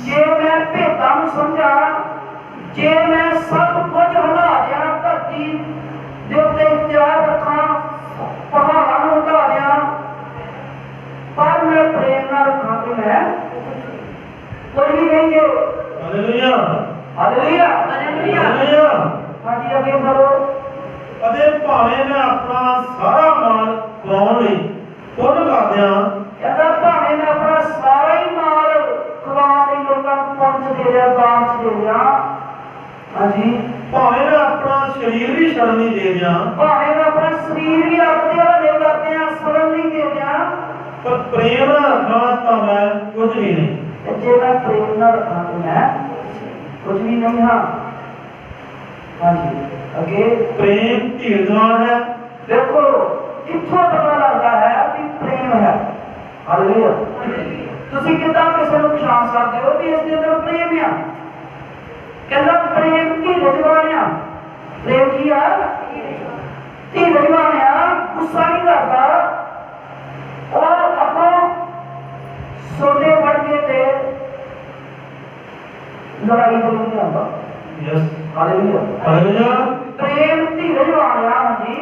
जे मैं भेदां नूं समझा, जे मैं सब कुछ हला दिया, धरती दे उत्ते इख्तियार रखां, पहाड़ां नूं हटा दिया, पर मैं प्रेम ना रखां तो मैं कोई भी नहीं है। ਹਾਲੇਲੂਇਆ। हालेलुया। ਹਾਲੇਲੂਇਆ। हाँ जी, आगे बढ़ो। ਅਤੇ ਭਾਵੇਂ ਮੈਂ ਆਪਣਾ ਸਾਰਾ ਮਾਲ ਖਵਾਉਣ ਲਈ ਪੁੰਨ ਕਰਦਿਆਂ कहता भावे मैं अपना सारा ही माल खवाने लोगों को पहुंच दे रहा, दान दे रहा। हाँ जी, ਭਾਵੇਂ ਮੈਂ ਆਪਣਾ ਸਰੀਰ ਵੀ ਛੱਡ ਨਹੀਂ ਦੇ ਦਿਆਂ, भावे मैं अपना शरीर भी अपने हवाले करते हैं, शरण नहीं दे रहा, ਪਰ ਪ੍ਰੇਮ ਨਾ ਰੱਖਾਂ ਤਾਂ ਮੈਂ ਕੁਝ ਵੀ नहीं। जे मैं प्रेम ना रखा तो मैं कुछ भी नहीं। हाँ, हाँ जी, आगे ਪ੍ਰੇਮ ਧੀਰਜਵਾਨ ਹੈ। देखो इत्थों पता लगता है कि प्रेम है। हालेलुया। ਤੁਸੀਂ ਕਿਦਾਂ ਕਿਸੇ ਨੂੰ ਪਛਾਣ ਸਕਦੇ ਹੋ ਵੀ ਇਸ ਦੇ ਅੰਦਰ ਪ੍ਰੇਮ ਆ? ਕਹਿੰਦਾ ਪ੍ਰੇਮ ਧੀਰਜਵਾਨ ਆ। ਪ੍ਰੇਮ ਕੀ ਆ? ਧੀਰਜਵਾਨ ਆ, ਗੁੱਸਾ ਨਹੀਂ ਕਰਦਾ, ਔਰ ਆਪਾਂ ਸੋਨੇ ਫੜ ਕੇ ਤੇ ਲੜਾਈ ਨਹੀਂ ਆਉਂਦਾ। ਯਸ। ਹਾਲੇਲੂਇਆ। ਹਾਲੇਲੂਇਆ। प्रेम धीरजवान है। हाँ जी,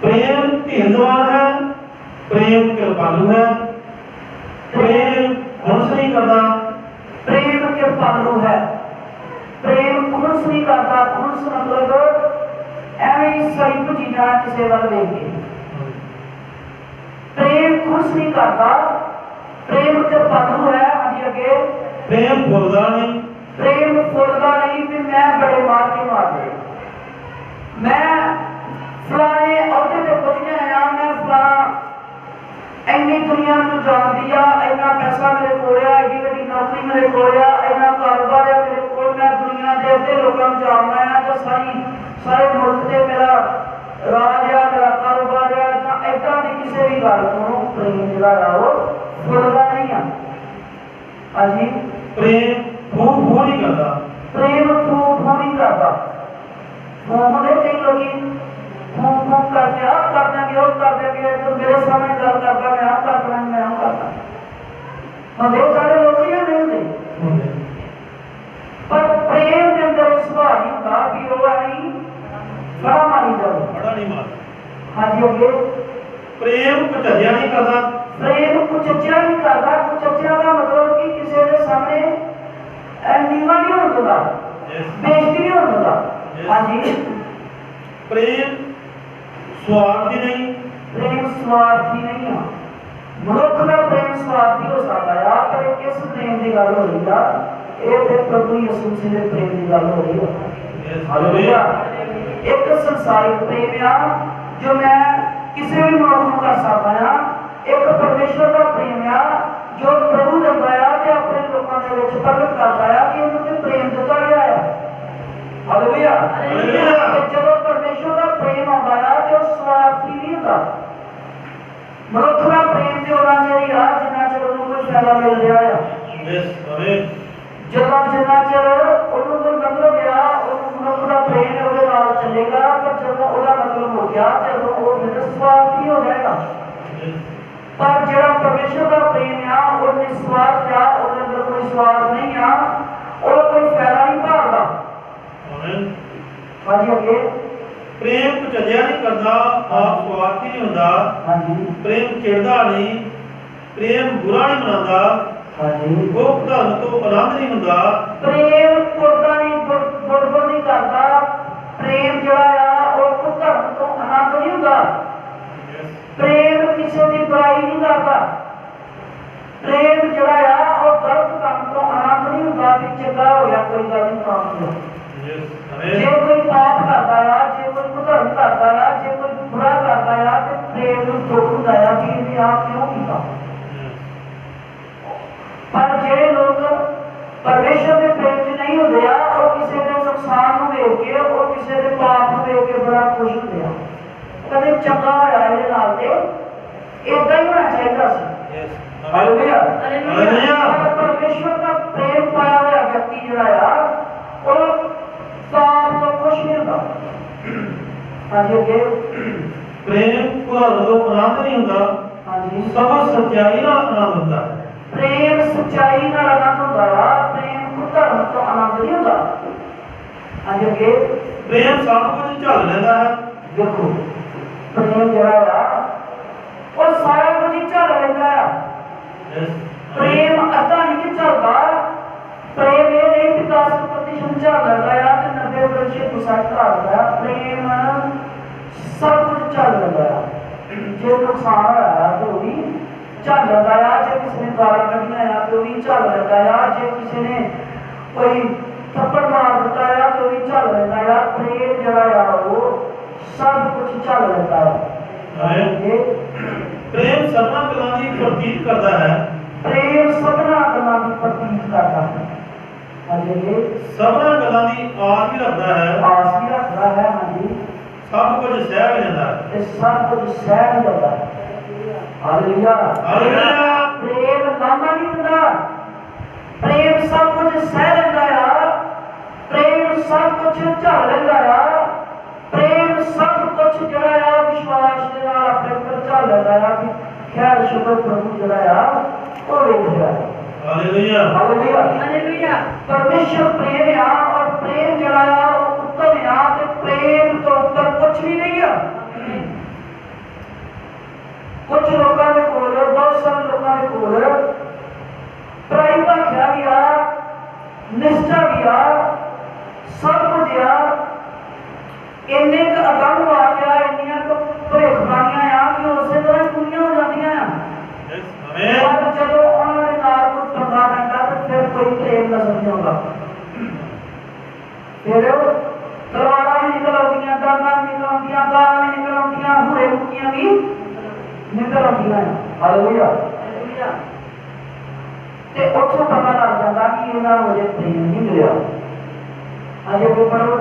प्रेम धीरजवान है, प्रेम कृपालु है, प्रेम खुश नहीं करता। प्रेम कृपालु है, प्रेम खुश नहीं करता। खुश मतलब एवं ही सही भुजी जाना किसी वाल देख के। प्रेम खुश नहीं करता, प्रेम कृपालु है। हाँ जी, आगे प्रेम भुलदा नहीं। प्रेम फुलदा नहीं भी मैं बड़े मार के मार दे, मैं फलाने अहदे ते पहुंच गया, मैं फलाना इन्नी दुनिया में जान दिया, इन्ना पैसा मेरे कोल है, इतनी बड़ी नौकरी मेरे कोल है, इन्ना कारोबार है मेरे कोल, मैं दुनिया के अद्धे लोगों को जानना है, जो सारे मुल्क से मेरा राज है, मेरा कारोबार है, इदा की किसी भी गल को प्रेम जो वो फुलदा नहीं है। हाँ जी, प्रेम फूक फूक नहीं करता। प्रेम फूक फूक नहीं करता। फूक ने कई लोग फूक फूक करके आप कर देंगे, वो कर देंगे, तो मेरे सामने गल करता मैं आप करता मैं आप करता। हम बहुत सारे लोग नहीं होते, पर प्रेम के अंदर सुभाव नहीं होता कि वो नहीं बड़ा मारी जाओ। बड़ा नहीं मारता। हाँ जी, आगे प्रेम कुचलिया नहीं करता। प्रेम कुचच्चा नहीं करता। कुचच्चा का मतलब कि किसी के सामने नीवा नहीं होता, बेइज्जती नहीं होता। हाँ जी, प्रेम स्वार्थी नहीं। प्रेम स्वार्थी नहीं है। मनुष्य का प्रेम स्वार्थी हो सकता है। पर किस प्रेम की गल हो रही है? ये तो प्रभु यीशु मसीह के प्रेम की गल हो रही है। हालेलुया। एक संसारिक प्रेम है जो मैं किसी भी मनुष्य को कर सकता है। एक परमेश्वर का प्रेम है जो प्रभु दिता है ते अपने लोगों के विच प्रगट करता है कि उन्हें प्रेम दिता गया है। हालेलुया। ते जब परमेश्वर का प्रेम आता है तो स्वार्थी नहीं होता। मनुष्य का प्रेम ते होना चाहिए जिन्ना चਿਰ ਉਹਨੂੰ ਕੋਈ ਫਾਇਦਾ ਮਿਲ ਰਿਹਾ ਹੈ। ਜਦੋਂ ਜਿੰਨਾ ਚਿਰ ਉਹਨੂੰ ਕੋਈ ਮਤਲਬ ਗਿਆ ਉਹ ਮਨੁੱਖ ਦਾ ਪ੍ਰੇਮ ਉਹਦੇ ਨਾਲ ਚੱਲੇਗਾ, ਪਰ ਜਦੋਂ ਉਹਦਾ ਮਤਲਬ ਹੋ ਗਿਆ ਤੇ ਉਹ ਫਿਰ ਸਵਾਰਥੀ ਹੋ ਜਾਏਗਾ। पर ਜਿਹੜਾ परमेश्वर का प्रेम आ वो निस्वार्थ आ, ਉਹਦੇ ਅੰਦਰ ਕੋਈ स्वार्थ नहीं आ, ਉਹ ਕੋਈ ਫਾਇਦਾ नहीं ਭਾਲਦਾ। हाँ जी, आगे प्रेम कुचलिया नहीं करता, आप स्वार्थी नहीं होता। हाँ जी, प्रेम चिढ़दा नहीं, प्रेम बुरा नहीं मनाता। हाँ जी, वो धर्म तो आनंद नहीं होता। प्रेम कुर्दा नहीं बुड़बुड़ नहीं करता। प्रेम ਜਿਹੜਾ ਆ ਉਹ ਧਰਮ ਤੋਂ ਆਨੰਦ ਨਹੀਂ ਹੁੰਦਾ। प्रेम किसी की बुराई नहीं करता। प्रेम जड़ा आ और गलत काम तो आनंद नहीं होता कि चंगा हो गया कोई गल नहीं काम हो। जे कोई पाप करता है, जे कोई कुधर्म करता है, जे कोई बुरा करता है तो ने आप क्यों किया। पर ਜਿਹੜੇ ਲੋਕ परमेश्वर के प्रेम च नहीं होते आ, वो किसी के नुकसान को देख के, वो किसी के पाप को देख के बड़ा खुश होते हैं। कहते चंगा होया ਇਹਦੇ ਨਾਲ ਤੇ इदा ही होना चाहिए सी। Hallelujah hallelujah. परमेश्वर का प्रेम पाया हुआ व्यक्ति ਜਿਹੜਾ आ ਉਹ पाप तो खुश नहीं होता। हाँ जी अगे प्रेम भुलाने ਤੋਂ ਆਨੰਦ ਨਹੀਂ ਹੁੰਦਾ, हाँ जी ਸਭ ਸੱਚਾਈ ਨਾਲ ਆਨੰਦ ਹੁੰਦਾ ਹੈ। प्रेम सच्चाई नाल आनंद होता है, प्रेम को धर्म तो आनंद नहीं होता। हाँ जी अगे प्रेम सब कुछ झੱਲ ਲੈਂਦਾ ਹੈ। देखो प्रेम जरा आ वो सारा कुछ ही झੱਲ ਲੈਂਦਾ है। प्रेम अद्धा नहीं झੱਲਦਾ। प्रेम ये नहीं कि 10% झੱਲ ਲੈਂਦਾ है ਤੇ 90% ढालदा है। प्रेम सब कुछ झੱਲ ਲੈਂਦਾ है। जे नुकसान होया तो भी झੱਲ ਲੈਂਦਾ है। जे किसी ने गालां कढ़ियां आ तो भी झੱਲ ਲੈਂਦਾ है। जे किसी ने कोई थप्पड़ मार दिता है तो भी झੱਲ ਲੈਂਦਾ है। प्रेम जरा आ वो सब कुछ झੱਲ ਲੈਂਦਾ है। ये प्रेम सबना गल्लां ਦੀ ਪ੍ਰਤੀਤ ਕਰਦਾ ਹੈ। प्रेम सबना गल्लां दी प्रतीत करता है। हाँ जी ये सबना गल्लां ਦੀ ਆਸ ਵੀ ਰੱਖਦਾ ਹੈ। आस भी रखता है। हाँ जी सब कुछ सह भी ਲੈਂਦਾ ਹੈ। ये सब कुछ सह भी लेता है। Hallelujah hallelujah. प्रेम लामा नहीं होता। प्रेम सब कुछ सह लेता है। प्रेम सब कुछ झੱਲ लेता है। प्रेम सब कुछ जड़ा है विश्वास के नाल अपने ऊपर झੱਲ लेता है कि खैर शुक्र प्रभु जड़ा है वो वेख रहा है। हालेलुया। Hallelujah hallelujah. परमेश्वर प्रेम है और प्रेम जड़ा है वो उत्तम है ते प्रेम तो ऊपर कुछ भी नहीं है। कुछ लोगों के कोल बहुत सारे लोगों के कोल पराई भाख्या भी आ, निष्ठा भी आ, सब कुछ आ, इन्ने क अगम वाक्या इन्नियां क भविष्यवाणियां आ कि उसे तरह पूरीਆਂ हो जांदियां आ। आमीन। पर जदों उन्हां दे नाल कोई पंगा पैंदा ते फिर कोई प्रेम नजर नहीं आउंदा। फिर तलवारां भी निकल आउंदियां, डांगां भी निकल आउंदियां, गालां भी निकल आउंदियां, हुरे मुक्कियां भी निकल आउंदियां। हालेलुया। हालेलुया। ते उत्थों पता लग जाता कि इन्हां नूं अजे प्रेम नहीं मिलिया। अजे कोई पढ़ो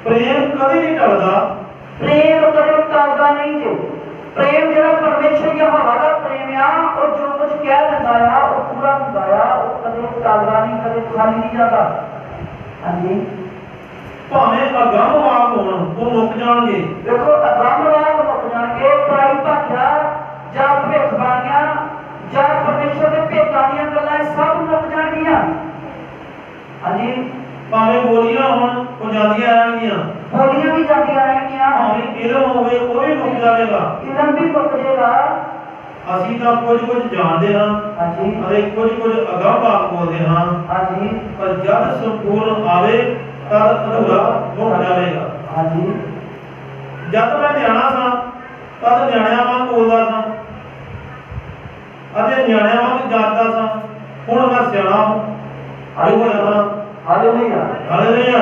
प्रेम कभी नहीं टलदा। प्रेम कदे टलदा नहीं जे। प्रेम जड़ा परमेश्वर के हवा का प्रेम आ और जो कुछ कह दिंदा आ वो पूरा हुंदा आ, वो कदे टलदा नहीं, कदे खाली नहीं जाता। हाँ जी भावें अगम वाक होण ਉਹ ਮੁੱਕ ਜਾਣਗੇ। देखो अगम वाक मुक जाणगे, पराई भाख्या जां भविष्यवाणियां जां परमेश्वर दे भेतां दीयां गल्लां सब मुक जाणगीਆਂ। हाँ जी ਭਾਵੇਂ ਬੋਲੀਆਂ ਹੋਣ ਉਹ ਜਾਂਦੀਆਂ ਰਹਿਣਗੀਆਂ। बोलियां भी जांदियां रहणगीਆਂ। ਭਾਵੇਂ ਇਲਮ ਹੋਵੇ ਉਹ ਵੀ ਮੁੱਕ ਜਾਵੇਗਾ। इलम भी मुक जाएगा। ਅਸੀਂ ਤਾਂ ਕੁਝ ਜਾਣਦੇ ਹਾਂ हाँ जी ਅਤੇ ਕੁਝ ਅਗਮ ਵਾਕ ਬੋਲਦੇ ਹਾਂ, हाँ जी ਪਰ ਜਦ ਸੰਪੂਰਨ ਆਵੇ ਤਦ ਅਧੂਰਾ ਮੁੱਕ ਜਾਵੇਗਾ। हाँ जी ਜਦ ਮੈਂ ਨਿਆਣਾ ਸਾਂ ਤਦ ਨਿਆਣਿਆਂ ਵਾਂਗ ਬੋਲਦਾ ਸਾਂ ਅਤੇ ਨਿਆਣਿਆਂ ਵਾਂਗ ਜਾਣਦਾ ਸਾਂ। ਹੁਣ ਮੈਂ ਸਿਆਣਾ ਹੋ ਗਿਆ ਹਾਂ। हालेलुया। हालेलुया।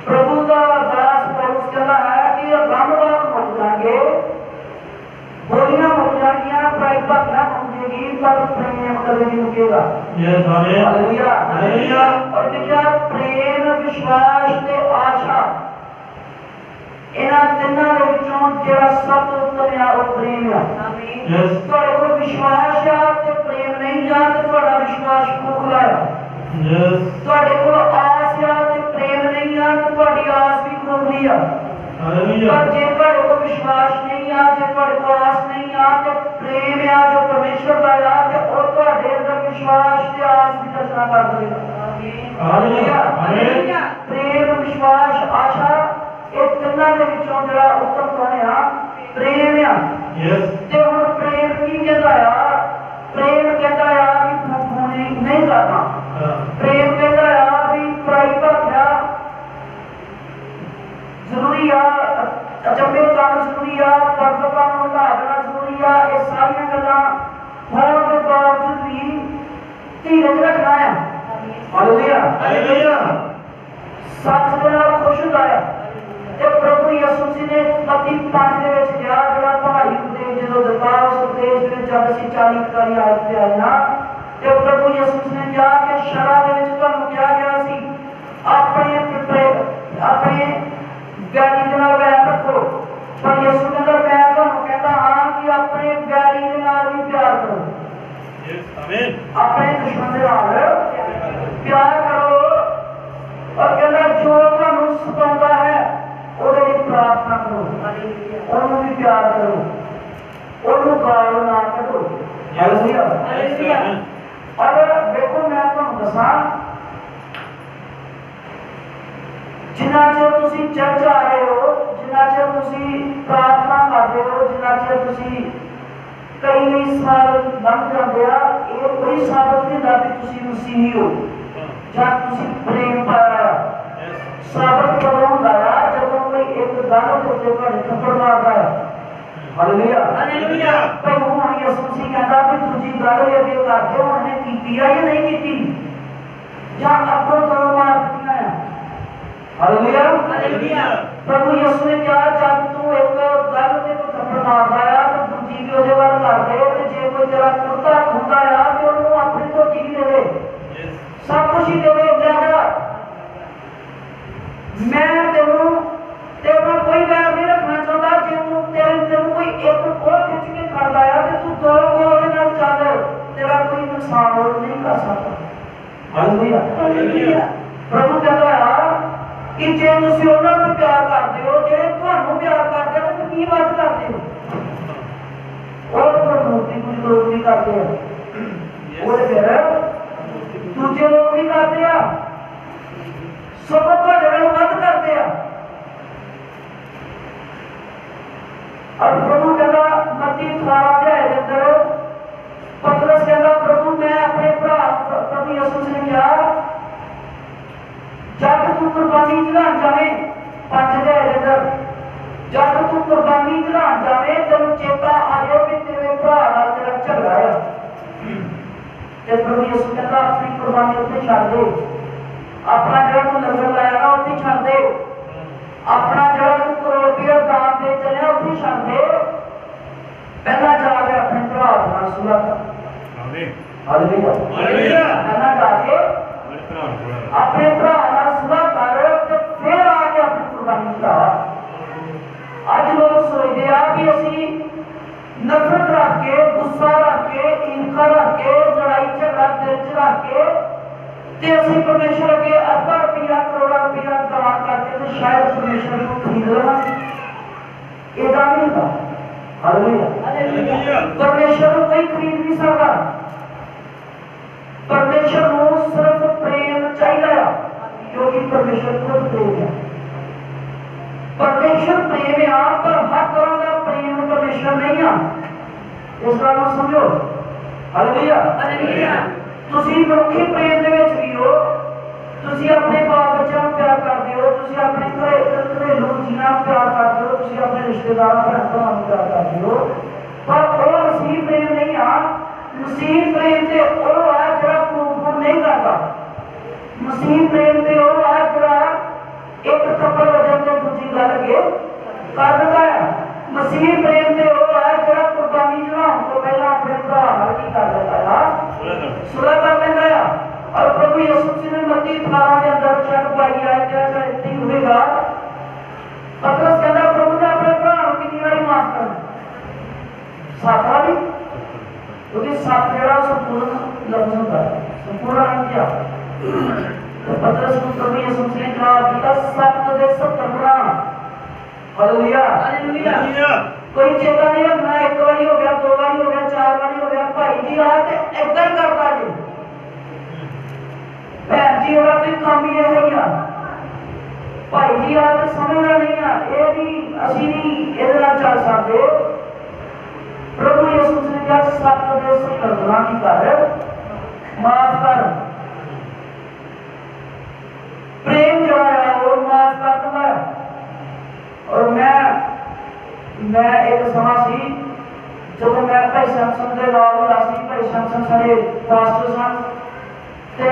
प्रभु का दास पौलुस कहता है कि अगम वाक मुक जाएंगे, बोलियां मुक जाएंगियां, पराई भाख्या मुक जाएगी, पर प्रेम कभी नहीं मुकेगा। यस आमीन। हालेलुया। हालेलुया। और लिखा प्रेम विश्वास ते आशा इन्हां तिन्हां दे विचों जेड़ा सब तो उत्तम है वो प्रेम है। आमीन। यस। तुहाडे कोल विश्वास है ते प्रेम नहीं है ते तुहाडा विश्वास खोखला है। यस। तुहाडे कोल आस है ते प्रेम नहीं है ते तुहाडी आस भी खोखली है। हालेलुया। पर जे तुहाडे कोल विश्वास नहीं है, जे तुहाडे कोल आस नहीं है ते प्रेम है जो परमेश्वर दा है ते ओ तुहाडे अंदर विश्वास ते आस भी रचना कर देगा। आमीन। हालेलुया। हालेलुया। प्रेम विश्वास आशा ये तिन्हां दे विचों जेड़ा उत्तम कौन है? प्रेम है। यस। ते हुण प्रेम की कहदा है? प्रेम कहदा है कि फूफूनी नहीं करना। प्रेम कहता है भी पराई भाख्या जरूरी है, अचंभे काम जरूरी है, पर्द काम हटा देना जरूरी है। ये सारी गल्लां होने के बावजूद भी धीरज रखना है। हालेलुया। हालेलुया। सच दे नाल खुश होता है। ते प्रभु यीशु मसीह ने मत्ती 5 दे विच कहा जेड़ा पहाड़ी उपदेश जदों दिता उस जब असीं 40-41 आयत पे आए हां ते प्रभु यीशु ने कहा कि शरा दे विच तुहानूं क्या गया सी अपने वैरी दे नाल वैर रखो पर यीशु कहंदा मैं तुहानूं कहंदा हां कि अपने वैरी दे नाल भी प्यार करो आमीन अपने दुश्मन दे नाल प्यार करो और कहंदा जो तुहानूं सताउंदा है ਉਹਦੇ ਲਈ ਪ੍ਰਾਰਥਨਾ ਕਰੋ ਉਹਨੂੰ ਵੀ ਪਿਆਰ ਕਰੋ ਉਹਨੂੰ ਗਾਲ ਨਾ ਕੱਢੋ ਹਾਲੇਲੂਇਆ ਹਾਲੇਲੂਇਆ ਔਰ ਦੇਖੋ ਮੈਂ ਤੁਹਾਨੂੰ ਦੱਸਾਂ ਜਿੰਨਾ ਚਿਰ ਤੁਸੀਂ ਚਰਚ ਆ ਰਹੇ ਹੋ ਜਿੰਨਾ ਚਿਰ ਤੁਸੀਂ ਪ੍ਰਾਰਥਨਾ ਕਰਦੇ ਹੋ ਜਿੰਨਾ ਚਿਰ ਤੁਸੀਂ ਕਈ ਸਾਲ ਲੰਘ ਜਾਂਦੇ ਆ ਇਹ ਕੋਈ ਸਾਬਤ ਨਹੀਂ ਹੁੰਦਾ ਕਿ ਤੁਸੀਂ ਮਸੀਹੀ ਹੋ ਜਾਂ ਤੁਸੀਂ ਪ੍ਰੇਮ ਪਾਇਆ ਸਾਬਤ ਕਦੋਂ ਹੁੰਦਾ ਆ ਜਦੋਂ ਕੋਈ ਇੱਕ ਗੱਲ ਦੇ ਉੱਤੇ ਤੁਹਾਡੇ ਥੱਪੜ ਮਾਰਦਾ ਹੈ ਹਾਲੇਲੂਇਆ ਹਾਲੇਲੂਇਆ ਪਰ ਹੁਣ ਯਿਸੂ ਮਸੀਹ ਕਹਿੰਦਾ ਵੀ ਦੂਜੀ ਗੱਲ ਇਹ ਅੱਗੇ ਕਰਦੇ ਹੁਣ ਨੇ ਕੀਤੀ ਆ ਜਾਂ ਨਹੀਂ ਕੀਤੀ ਜਾਂ ਅੱਗੋਂ ਤੋਂ ਮਾਰ ਦਿੱਤੀਆਂ ਆ ਹਾਲੇਲੂਇਆ ਹਾਲੇਲੂਇਆ ਪ੍ਰਭੂ ਯਿਸੂ ਨੇ ਕਿਹਾ ਜਦ ਤੂੰ ਇੱਕ ਗੱਲ ਤੇ ਕੋਈ ਥੱਪੜ ਮਾਰਦਾ ਆ ਤਾਂ ਦੂਜੀ ਵੀ ਉਹਦੇ ਵੱਲ ਕਰਦੇ ਤੇ ਜੇ ਕੋਈ ਤੇਰਾ ਕੁੜਤਾ ਖੁੰਦਾ ਆ ਤੇ ਉਹਨੂੰ ਆਪਣੀ ਧੋਤੀ ਵੀ ਦੇ ਦੇ ਸਭ ਕੁਝ ਹੀ ਦੇ ਦੇ ਜਾਗਾ ਮੈਂ ਤੈਨੂੰ ਕੋਈ ਵੈਰ ਨਹੀਂ ਰੱਖਣਾ ਚਾਹੁੰਦਾ ਜੇ ਤੈਨੂੰ ਕੋਈ ਇੱਕ ਕੋਲ ਖਿੱਚ ਕੇ ਖੜਦਾ ਆ ਤੇ ਤੂੰ ਦੋ ਕੋਲ ਦੇ ਨਾਲ ਚੱਲ ਤੇਰਾ ਕੋਈ ਨੁਕਸਾਨ ਹੋਰ ਨਹੀਂ ਕਰ ਸਕਦਾ ਹਾਲੇਲੂਇਆ ਹਾਲੇਲੂਇਆ ਪ੍ਰਭੂ ਕਹਿੰਦਾ ਆ ਕਿ ਜੇ ਤੁਸੀਂ ਉਹਨਾਂ ਨੂੰ ਪਿਆਰ ਕਰਦੇ ਹੋ ਜਿਹੜੇ ਤੁਹਾਨੂੰ ਪਿਆਰ ਕਰਦੇ ਨੇ ਫਿਰ ਕੀ ਬਾਤ ਕਰਦੇ ਹੋ ਉਹ ਤਾਂ ਮੂਰਤੀ ਕੁਝ ਲੋਕ ਨਹੀਂ ਕਰਦੇ ਆ ਉਹ ਫਿਰ ਦੂਜੇ ਲੋਕ ਵੀ ਕਰਦੇ ਆ ਸਭ ਤੋਂ ਜਿਹੜੇ ਵੱਧ ਕਰਦੇ ਆ और प्रभु कहता मत्ती 18 अध्याय के अंदर पतरस कहता प्रभु मैं अपने प्रभु यीशु ने कहा जब तू कुर्बानी चढ़ान जावे 5 अध्याय के अंदर जब तू कुर्बानी चढ़ान जावे तेन चेता आ जाए कि तेरे भरा नाल तेरा झगड़ा है ते प्रभु यीशु कहता अपनी कुर्बानी उत्ते छड़ दे अपना जेड़ा तू लंगर लाया ना उत्ते छड़ दे अपना जड़ा तू करोड़ रुपया दान दे चलिया उठी छड़ दे पहला जाके अपने भरा नाल सुलह कर आमीन हालेलुया हालेलुया पहला जाके अपने भरा नाल सुलह कर ते फिर आके अपनी कुर्बानी चढ़ा आज लोग सोचते आ कि असी नफरत रख के गुस्सा रख के ईर्खा रख के लड़ाई झगड़ा दिल च रख के ते असि परमेश्वर अगे अरबां रुपया करोड़ां रुपया दान करके ते शायद परमेश्वर को खरीद लवांगे इहदा नहीं होंदा हालेलुया हालेलुया परमेश्वर को कोई खरीद नहीं सकदा परमेश्वर को सिर्फ प्रेम चाहिए क्योंकि परमेश्वर खुद प्रेम है परमेश्वर प्रेम है पर हर तरह का प्रेम परमेश्वर नहीं है इस बात को समझो हालेलुया हालेलुया ਤੁਸੀਂ ਮਨੁੱਖੀ ਪ੍ਰੇਮ ਦੇ ਵਿੱਚ ਵੀ ਹੋ ਤੁਸੀਂ ਆਪਣੇ ਬਾਪ ਬੱਚਿਆਂ ਨੂੰ ਪਿਆਰ ਕਰਦੇ ਹੋ ਤੁਸੀਂ ਆਪਣੇ ਘਰੇਲੂ ਜੀਆਂ ਨੂੰ ਪਿਆਰ ਕਰਦੇ ਹੋ ਤੁਸੀਂ ਆਪਣੇ ਰਿਸ਼ਤੇਦਾਰਾਂ ਭੈਣਾਂ ਨੂੰ ਪਿਆਰ ਕਰਦੇ ਹੋ ਪਰ ਉਹ ਮਸੀਹ ਪ੍ਰੇਮ ਨਹੀਂ ਆ ਮਸੀਹ ਪ੍ਰੇਮ ਤੇ ਉਹ ਆ ਜਿਹੜਾ ਫੂਕ ਨਹੀਂ ਕਰਦਾ ਮਸੀਹ ਪ੍ਰੇਮ ਤੇ ਉਹ ਆ ਜਿਹੜਾ ਇੱਕ ਥੱਪੜ ਵਜਨ ਤੇ ਦੂਜੀ ਗੱਲ ਅੱਗੇ ਕਰ ਦਿੰਦਾ ਹੈ ਮਸੀਹ ਪ੍ਰੇਮ ਤੇ ਉਹ ਆ ਜਿਹੜਾ ਕੁਰਬਾਨੀ ਚੜਾਉਣ ਤੋਂ ਪਹਿਲਾਂ ਆਪਣੇ ਭਰਾ ਨਾਲ ਕੀ ਕਰ ਦਿੰਦਾ ਆ सुलह कर लेंगे और प्रभु यीशु मसीह ने मत्ती 18 के अंदर चढ़ पाई है क्या इतनी होगा पतरस कहता प्रभु ने अपने भरा को कितनी बारी माफ करना सात बारी क्योंकि सात जेड़ा संपूर्ण लफ्ज होता है संपूर्ण अर्थ क्या तो पतरस को प्रभु यीशु मसीह ने जवाब दिया 7 दे 70 गुना हालेलुया हालेलुया कोई चेता नहीं रखना एक बारी हो गया दो बारी हो गया चार बारी हो गया भाई जी रात एकदम करता जी भैन जी होगा तो काम ही है या भाई जी रात समझना नहीं है ये भी असि नहीं इधर चल सकते प्रभु यीशु ने कहा 7 दे 70 गुना की कर माफ कर प्रेम जो है वो माफ कर देता है और मैं एक समा सी जब मैं भाई सैमसन के नाल होया सी भाई सैमसन सारे पास्टर सन ते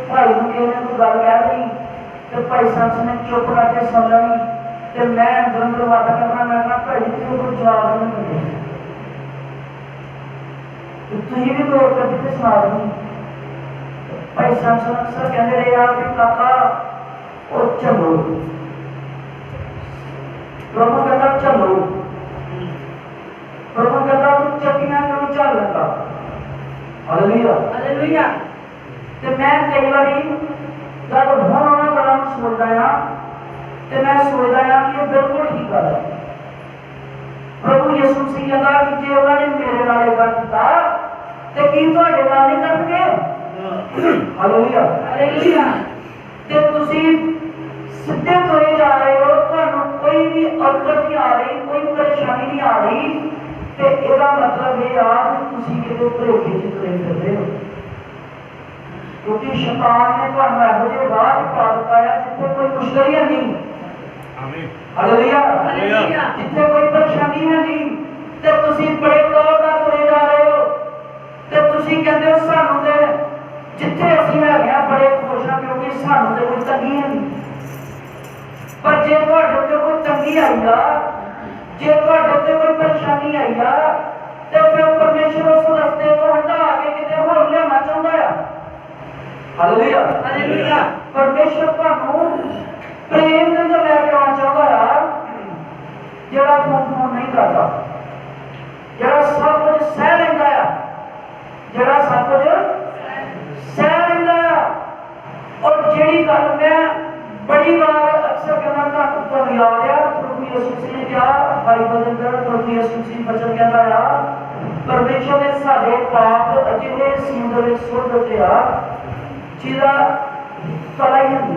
भाई नूं किसी ने कोई गल कह दी ते भाई सैमसन ने चुप करके सुन लई ते मैं अंदर बात करना मैं कहा भाई जी कोई जवाब नहीं मिले ਤੁਸੀਂ ਵੀ ਦੋ ਕਦੇ ਤੇ ਸੁਣਾ ਦਿਓ। ਭਾਈ ਸੰਸਦ ਅਕਸਰ ਕਹਿੰਦੇ ਰਹੇ ਆ ਵੀ ਕਾਕਾ ਉਹ ਚਲੋ, ਪ੍ਰਭੂ ਕਹਿੰਦਾ ਚਲੋ, ਪ੍ਰਭੂ ਕਹਿੰਦਾ ਤੂੰ ਚੱਕੀਆਂ ਕਿਉਂ ਚੱਲ ਲੈਂਦਾ। Hallelujah hallelujah. ਤੇ ਮੈਂ ਕਈ ਵਾਰੀ ਜਦ ਹੁਣ ਉਹਨਾਂ ਗੱਲਾਂ ਨੂੰ ਸੋਚਦਾ ਆ ਤੇ ਮੈਂ ਸੋਚਦਾ ਆ ਕਿ ਇਹ ਬਿਲਕੁਲ ਠੀਕ ਗੱਲ ਹੈ। ਪ੍ਰਭੂ ਯਿਸੂ ਮਸੀਹ ਕਹਿੰਦਾ ਕਿ ਜੇ ਉਹਨਾਂ ਨੇ ਮੇਰੇ ਨਾਲ ਇਹ ਗੱਲ ਕੀਤਾ ਤੇ ਕੀ ਤੁਹਾਡੇ ਨਾਲ ਨਹੀਂ ਕਰਨਗੇ। Hallelujah hallelujah. ਤੇ ਤੁਸੀਂ ਸਿੱਧੇ ਤੁਰੇ ਜਾ ਰਹੇ ਹੋ, ਤੁਹਾਨੂੰ ਕੋਈ ਵੀ ਔਕੜ ਨਹੀਂ ਆ ਰਹੀ, ਕੋਈ ਪਰੇਸ਼ਾਨੀ ਨਹੀਂ ਆ ਰਹੀ, ਤੇ ਇਹਦਾ ਮਤਲਬ ਇਹ ਆ ਕਿ ਤੁਸੀਂ ਕਿਤੇ ਭੁਲੇਖੇ ਚ ਤੁਰੇ ਫਿਰਦੇ ਹੋ, ਕਿਉਂਕਿ ਸ਼ੈਤਾਨ ਨੇ ਤੁਹਾਨੂੰ ਇਹੋ ਜਿਹੇ ਰਾਹ ਪਾ ਦਿੱਤਾ ਹੈ ਜਿੱਥੇ ਕੋਈ ਮੁਸ਼ਕਲ ਹੀ ਨਹੀਂ। ਆਮੀਨ। ਹਾਲੇਲੂਇਆ। ਹਾਲੇਲੂਇਆ। ਜਿੱਥੇ ਕੋਈ ਪਰੇਸ਼ਾਨੀ ਹੈ ਨਹੀਂ ਤੇ ਤੁਸੀਂ ਬੜੇ ਤੌਰ ਨਾਲ ਤੁਰੇ ਜਾ ਰਹੇ ਹੋ ਤੇ ਤੁਸੀਂ ਕਹਿੰਦੇ ਹੋ ਸਾਨੂੰ ਤੇ ਜਿੱਥੇ ਅਸੀਂ ਹੈਗੇ ਆ ਬੜੇ ਖੁਸ਼ ਹਾਂ ਕਿਉਂਕਿ ਸਾਨੂੰ ਤੇ ਕੋਈ ਤੰਗੀ ਹੈ ਨਹੀਂ। ਪਰ ਜੇ ਤੁਹਾਡੇ ਉੱਤੇ ਕੋਈ ਤੰਗੀ ਆਈ ਆ, ਜੇ ਤੁਹਾਡੇ ਉੱਤੇ ਕੋਈ ਪਰੇਸ਼ਾਨੀ ਆਈ ਆ ਤੇ ਫਿਰ ਪਰਮੇਸ਼ਰ ਉਸ ਰਸਤੇ ਤੋਂ ਹਟਾ ਕੇ ਕਿਤੇ ਹੋਰ ਲਿਆਉਣਾ ਚਾਹੁੰਦਾ ਆ। ਹਾਲੇਲੂਇਆ। ਹਾਲੇਲੂਇਆ। ਪਰਮੇਸ਼ਰ ਤੁਹਾਨੂੰ ਪ੍ਰੇਮ ਦੇ ਅੰਦਰ ਲੈ ਕੇ ਆਉਣਾ ਚਾਹੁੰਦਾ ਆ, ਜਿਹੜਾ ਫੋਨ ਨਹੀਂ ਕਰਦਾ, ਜਿਹੜਾ ਸਭ ਕੁਝ ਸਹਿ ਲੈਂਦਾ ਆ, ਜਿਹੜਾ ਸਭ ਕੁਝ ਸਹਿ ਲੈਂਦਾ ਆ। ਔਰ ਜਿਹੜੀ ਗੱਲ ਮੈਂ ਬੜੀ ਵਾਰ ਅਕਸਰ ਕਹਿੰਦਾ ਤੁਹਾਨੂੰ ਯਾਦ ਆ, ਪ੍ਰਭੂ ਯਿਸੂ ਮਸੀਹ ਨੇ ਕਿਹਾ ਬਾਈਬਲ ਦੇ ਅੰਦਰ, ਪ੍ਰਭੂ ਯਿਸੂ ਮਸੀਹ ਬਚਨ ਕਹਿੰਦਾ ਆ ਪਰਮੇਸ਼ਰ ਨੇ ਸਾਡੇ ਪਾਪ ਅਜਿਹੇ ਸਮੁੰਦਰ ਵਿੱਚ ਸੁੱਟ ਦਿੱਤੇ ਆ ਜਿਹਦਾ ਤਲਾ ਹੀ ਨਹੀਂ,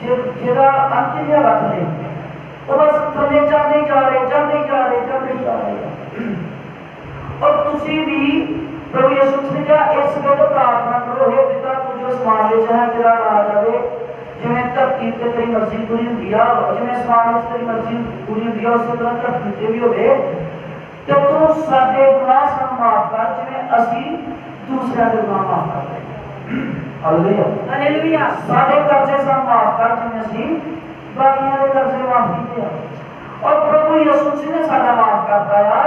ਜਿਹਦਾ ਅੰਤ ਹੀ ਰੱਖ ਲੈ, ਉਹ ਬਸ ਥੱਲੇ ਜਾਂਦੇ ਜਾ ਰਹੇ, ਜਾਂਦੇ ਜਾ ਰਹੇ, ਜਾਂਦੇ ਜਾ ਰਹੇ। ਔਰ ਤੁਸੀਂ ਵੀ ਪ੍ਰਭੂ ਯਿਸੂ ਮਸੀਹ ਨੇ ਕਿਹਾ ਇਸ ਵੇਲੇ ਪ੍ਰਾਰਥਨਾ ਕਰੋ, हे ਪਿਤਾ ਤੂੰ ਜੋ ਅਸਮਾਨ ਵਿੱਚ ਹੈ ਤੇਰਾ ਰਾਜ ਆਵੇ, ਜਿਵੇਂ ਧਰਤੀ ਤੇ ਤੇਰੀ ਮਰਜ਼ੀ ਪੂਰੀ ਹੁੰਦੀ ਆ, ਜਿਵੇਂ ਅਸਮਾਨ ਵਿੱਚ ਤੇਰੀ ਮਰਜ਼ੀ ਪੂਰੀ ਹੁੰਦੀ ਆ ਉਸੇ ਤਰ੍ਹਾਂ ਧਰਤੀ ਤੇ ਵੀ ਹੋਵੇ, ਤੇ ਤੂੰ ਸਾਡੇ ਗੁਨਾਹ ਸਾਨੂੰ ਮਾਫ ਕਰ ਜਿਵੇਂ ਅਸੀਂ ਦੂਸਰਿਆਂ ਦੇ ਗੁਨਾਹ ਮਾਫ ਕਰਦੇ। ਹਾਲੇਲੂਇਆ। ਹਾਲੇਲੂਇਆ। ਸਾਡੇ ਕਰਜ਼ੇ ਸਾਨੂੰ ਮਾਫ ਕਰ ਜਿਵੇਂ ਅਸੀਂ ਬਾਕੀਆਂ ਦੇ ਕਰਜ਼ੇ ਮਾਫ ਕੀਤੇ ਆ। ਔਰ ਪ੍ਰਭੂ ਯਿਸੂ ਮਸੀਹ ਨੇ ਸਾਡਾ ਮਾਫ ਕਰਤਾ ਆ,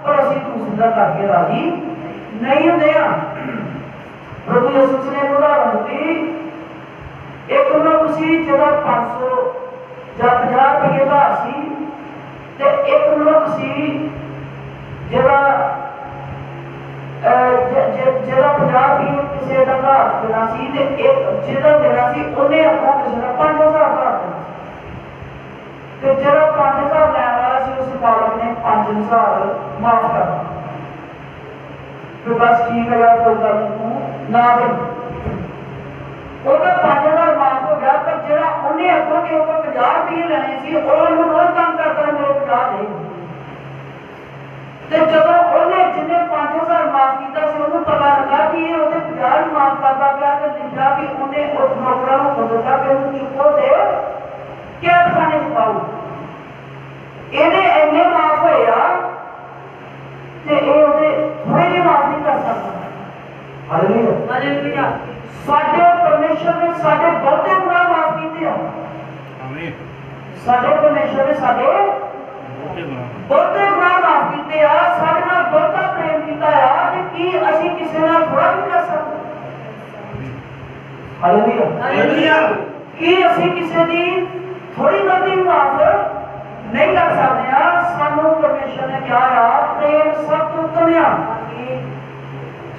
ਪਰ ਅਸੀਂ ਦੂਸਰੇ ਦਾ ਕਰਕੇ ਰਾਜੀ ਨਹੀਂ ਹੁੰਦੇ ਆ। ਪ੍ਰਭੂ ਯਿਸੂ ਮਸੀਹ ਨੇ ਉਦਾਹਰਨ ਦਿੱਤੀ, ਇੱਕ ਮਨੁੱਖ ਸੀ ਜਿਹਦਾ 500 ਜਾਂ 50 ਰੁਪਏ ਦਾ ਸੀ, ਤੇ ਇੱਕ ਮਨੁੱਖ ਸੀ ਜਿਹਦਾ ਜਿਹੜਾ 50 ਰੁਪਏ ਕਿਸੇ ਦਾ ਘਰ ਦੇਣਾ ਸੀ, ਤੇ ਇੱਕ ਜਿਹਦਾ ਦੇਣਾ ਸੀ ਉਹਨੇ ਆਪਣਾ ਕਿਸੇ ਦਾ 5000 ਘਰ ਦੇਣਾ ਸੀ, ਤੇ ਜਿਹੜਾ 5000 ਲੈਣ ਵਾਲਾ ਸੀ ਉਸ ਮਾਲਕ ਨੇ 5000 ਮਾਫ ਕਰ ਦਿੱਤਾ। ਤੇ ਬਸ ਠੀਕ ਹੈ ਯਾਰ, ਕੋਈ ਗੱਲ ਨਹੀਂ ਨਾ ਦੇ, ਉਹਦਾ 5000 ਮਾਫ ਹੋ ਗਿਆ, ਪਰ ਜਿਹੜਾ ਉਹਨੇ ਅੱਗੋਂ ਕਿ ਉਹ 50 ਰੁਪਏ ਲੈਣੇ ਸੀ ਉਹ ਉਹਨੂੰ ਰੋਜ਼ ਤੰਗ ਕਰਦਾ ਮੇਰੇ 50 ਦੇ। ਤੇ ਜਦੋਂ ਉਹਨੇ ਜਿਹਨੇ 5000 ਮਾਫ ਕੀਤਾ ਸੀ ਉਹਨੂੰ ਪਤਾ ਲੱਗਾ ਕਿ ਇਹ ਉਹਦੇ 50 ਮਾਫ ਕਰਦਾ ਪਿਆ, ਤੇ ਲਿਖਿਆ ਕਿ ਉਹਨੇ ਉਸ ਨੌਕਰਾਂ ਨੂੰ ਬਦਲਦਾ ਕਿ ਉਹਨੂੰ ਚੁੱਕੋ ਤੇ ਕੈਦਖਾਨੇ ਚ ਪਾਓ। ਇਹਦੇ ਇੰਨੇ ਮਾਫ ਹੋਏ ਆ ਤੇ ਇਹ ਉਹਦੇ ਥੋੜੇ ਜਿਹੇ ਮਾਫ ਨਹੀਂ ਕਰ ਸਕਦਾ। ਹਾਲੇਲੂਇਆ। ਹਾਲੇਲੂਇਆ। ਸਾਡੇ ਪਰਮੇਸ਼ਰ ਨੇ ਸਾਡੇ ਬਹੁਤੇ ਗੁਨਾਹ ਮਾਫ ਕੀਤੇ ਆ। ਆਮੀਨ। ਸਾਡੇ ਪਰਮੇਸ਼ਰ ਨੇ ਸਾਡੇ ਬਹੁਤੇ ਗੁਨਾਹ ਮਾਫ ਕੀਤੇ ਆ, ਸਾਡੇ ਨਾਲ ਬਹੁਤਾ ਪ੍ਰੇਮ ਕੀਤਾ ਆ, ਤੇ ਕੀ ਅਸੀਂ ਕਿਸੇ ਨਾਲ ਥੋੜਾ ਵੀ ਕਰ ਸਕਦੇ? ਹਾਲੇਲੂਇਆ। ਹਾਲੇਲੂਇਆ। ਕੀ ਅਸੀਂ ਕਿਸੇ ਦੀ ਥੋੜੀ ਗਲਤੀ ਮਾਫ ਨਹੀਂ ਕਰ ਸਕਦੇ ਆ? ਸਾਨੂੰ ਪਰਮੇਸ਼ਰ ਨੇ ਕਿਹਾ ਆ ਪ੍ਰੇਮ ਸਭ ਤੋਂ ਉੱਤਮ ਆ।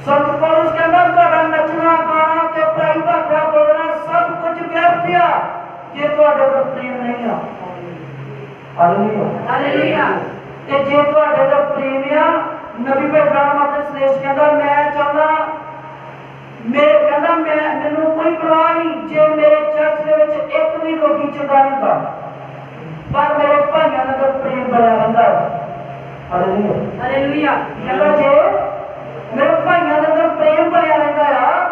ਸੰਤ ਪੌਲੁਸ ਕਹਿੰਦਾ ਤੁਹਾਡਾ ਨੱਚਣਾ ਗਾਣਾ ਤੇ ਪਰਾਈ ਭਾਸ਼ਾ ਬੋਲਣਾ ਸਭ ਕੁਝ ਵਿਅਰਥ ਆ ਜੇ ਤੁਹਾਡੇ ਕੋਲ ਪ੍ਰੇਮ ਨਹੀਂ ਆ। ਹਾਲੇਲੂਇਆ। ਹਾਲੇਲੂਇਆ। ਤੇ ਜੇ ਤੁਹਾਡੇ ਕੋਲ ਪ੍ਰੇਮ ਆ, ਨਬੀ ਇਬਰਾਹਿਮ ਆਪਣੇ ਸੰਦੇਸ਼ ਕਹਿੰਦਾ ਮੈਂ ਚਾਹੁੰਦਾ ਮੈਨੂੰ ਕੋਈ ਪਰਵਾਹ ਨਹੀਂ ਜੇ ਮੇਰੇ ਚਰਚ ਦੇ ਵਿੱਚ ਇੱਕ ਵੀ ਰੋਗੀ ਚੰਗਾ ਨਹੀਂ ਹੁੰਦਾ, ਪਰ ਮੇਰੇ ਭਾਈਆਂ ਦਾ ਪ੍ਰੇਮ ਬਣਿਆ ਰਹਿੰਦਾ ਹੈ। ਹਾਲੇਲੂਇਆ। ਹਾਲੇਲੂਇਆ। ਕਹਿੰਦਾ ਜੇ ਮੇਰੇ ਭਾਈਆਂ ਦੇ ਅੰਦਰ ਪ੍ਰੇਮ ਬਣਿਆ ਰਹਿੰਦਾ ਆ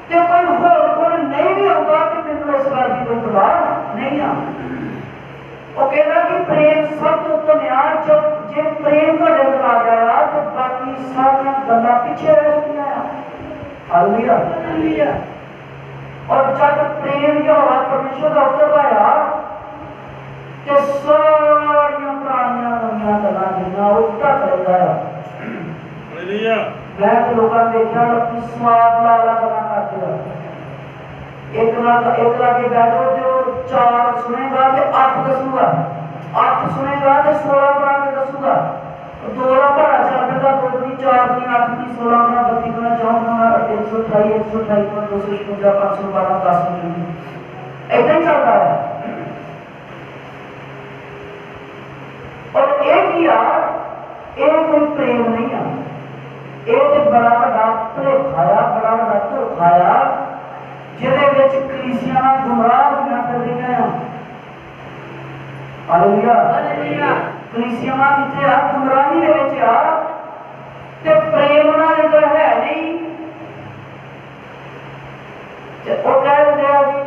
ਤੇ ਕੋਈ ਹੋਰ ਗੁਣ ਨਹੀਂ ਵੀ ਆਉਂਦਾ ਤੇ ਮੈਨੂੰ ਇਸ ਗੱਲ ਦੀ ਕੋਈ ਪਰਵਾਹ ਨਹੀਂ ਆ। ਉਹ ਕਹਿੰਦਾ ਕਿ ਪ੍ਰੇਮ ਸਭ ਤੋਂ ਉੱਤਮ ਆ। ਜੇ ਪ੍ਰੇਮ ਤੁਹਾਡੇ ਅੰਦਰ ਆ ਗਿਆ ਤੇ ਬਾਕੀ ਸਾਰੀਆਂ ਗੱਲਾਂ ਪਿੱਛੇ ਰਹਿ ਚੁੱਕੀਆਂ ਆ। ਹਾਲੇਲੂਇਆ। ਹਾਲੇਲੂਇਆ। ਔਰ ਜਦ ਪ੍ਰੇਮ ਯਹੋਵਾ ਪਰਮੇਸ਼ਰ ਦਾ ਉਤਰਦਾ ਆ ਤੇ ਸਾਰੀਆਂ ਪੁਰਾਣੀਆਂ ਨਵੀਆਂ ਗੱਲਾਂ ਜਿਹੜੀਆਂ ਉਹ ਢੱਕ ਲੈਂਦਾ ਆ। ਹਾਲੇਲੂਇਆ। मैं तो लोगों ने देखा अपनी स्वाद लाला करना करते हैं। एक लाके बैठो जो 4 सुनेगा तो 8 दसूगा, 8 सुनेगा तो 16 बना के दसूगा। 2 का भाड़ा चल पेगा, 2 दूनी 4 दूनी 8 दूनी 16 गुना 32 गुना 64 गुना 128 गुना 256 512 10 दूनी ऐसा ही चलता है। और एक कोई प्रेम नहीं है, एक बड़ा बड़ा भुलेखाया, बड़ा बड़ा धोखाया जिहदे विच कलीसियां गुमराह होईयां फिरदियां हैं। हालेलुया। हालेलुया। कलीसियां किथे आ? गुमराही दे विच आ ते प्रेम उन्हां दे अंदर है नहीं। ते ओ कह दिंदे आ जी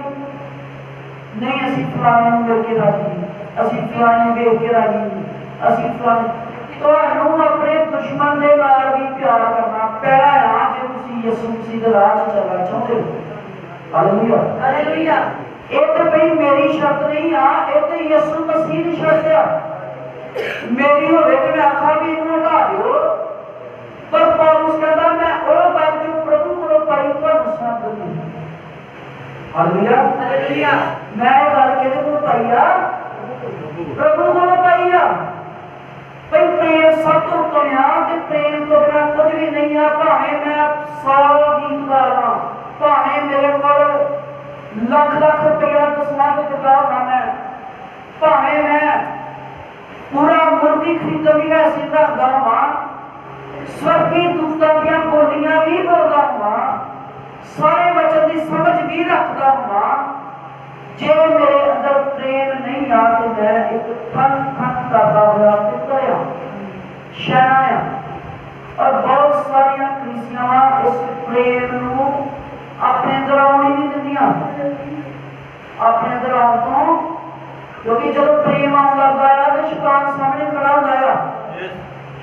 नहीं असीं फलाणे नूं मिल के राजी नहीं, असीं फलाणे नूं वेख के राजी नहीं, असीं फलाणे ਤੁਹਾਨੂੰ ਆਪਣੇ ਦੁਸ਼ਮਣ ਦੇ ਨਾਲ ਵੀ ਪਿਆਰ ਕਰਨਾ ਪੈਣਾ ਆ ਜੇ ਤੁਸੀਂ ਯਿਸੂ ਮਸੀਹ ਦੇ ਰਾਹ 'ਚ ਚੱਲਣਾ ਚਾਹੁੰਦੇ ਹੋ। ਹਾਲੇਲੂਇਆ। ਹਾਲੇਲੂਇਆ। ਇਹ ਤਾਂ ਬਈ ਮੇਰੀ ਸ਼ਰਤ ਨਹੀਂ ਆ, ਇਹ ਤੇ ਯਿਸੂ ਮਸੀਹ ਦੀ ਸ਼ਰਤ ਆ। ਮੇਰੀ ਹੋਵੇ ਕਿ ਮੈਂ ਆਖਾਂ ਵੀ ਇਹਨੂੰ ਹਟਾ ਦਿਓ, ਪਰ ਪੌਲੁਸ ਕਹਿੰਦਾ ਮੈਂ ਉਹ ਗੱਲ ਜੋ ਪ੍ਰਭੂ ਕੋਲੋਂ ਪਾਈ ਤੁਹਾਨੂੰ ਸੁਣਾਉਂਦੀ। ਹਾਲੇਲੂਆ। ਹਾਲੇਲੂਆ। ਮੈਂ ਇਹ ਗੱਲ ਕਿਹਦੇ ਕੋਲੋਂ ਪਾਈ ਆ? ਪ੍ਰਭੂ ਕੋਲੋਂ ਪਾਈ ਆ। भाई प्रेम सब तो उत्तम है ते प्रेम तो बिना कुछ भी नहीं है। भावे मैं 100 गीत गा ला, भावे मेरे को लाख लाख रुपया दसवां ते चुका होना, मैं भावे मैं पूरा मुर्गी खरीदण दी हैसियत रखदा होवां, स्वर्गी दूतां दीयां बोलियां भी बोलदा होवां, सारे वचन दी समझ भी रखदा होवां, जे मेरे अंदर प्रेम नहीं आ तो मैं एक फन करता हुआ पितरिया शहराया। और बहुत सारिया कलीसियां इस प्रेम नूं अपने अंदर आउण नहीं दिंदियां, अपने अंदर आउण तो, क्योंकि जब प्रेम आउण लगदा है तो शैतान सामने खड़ा होंदा है।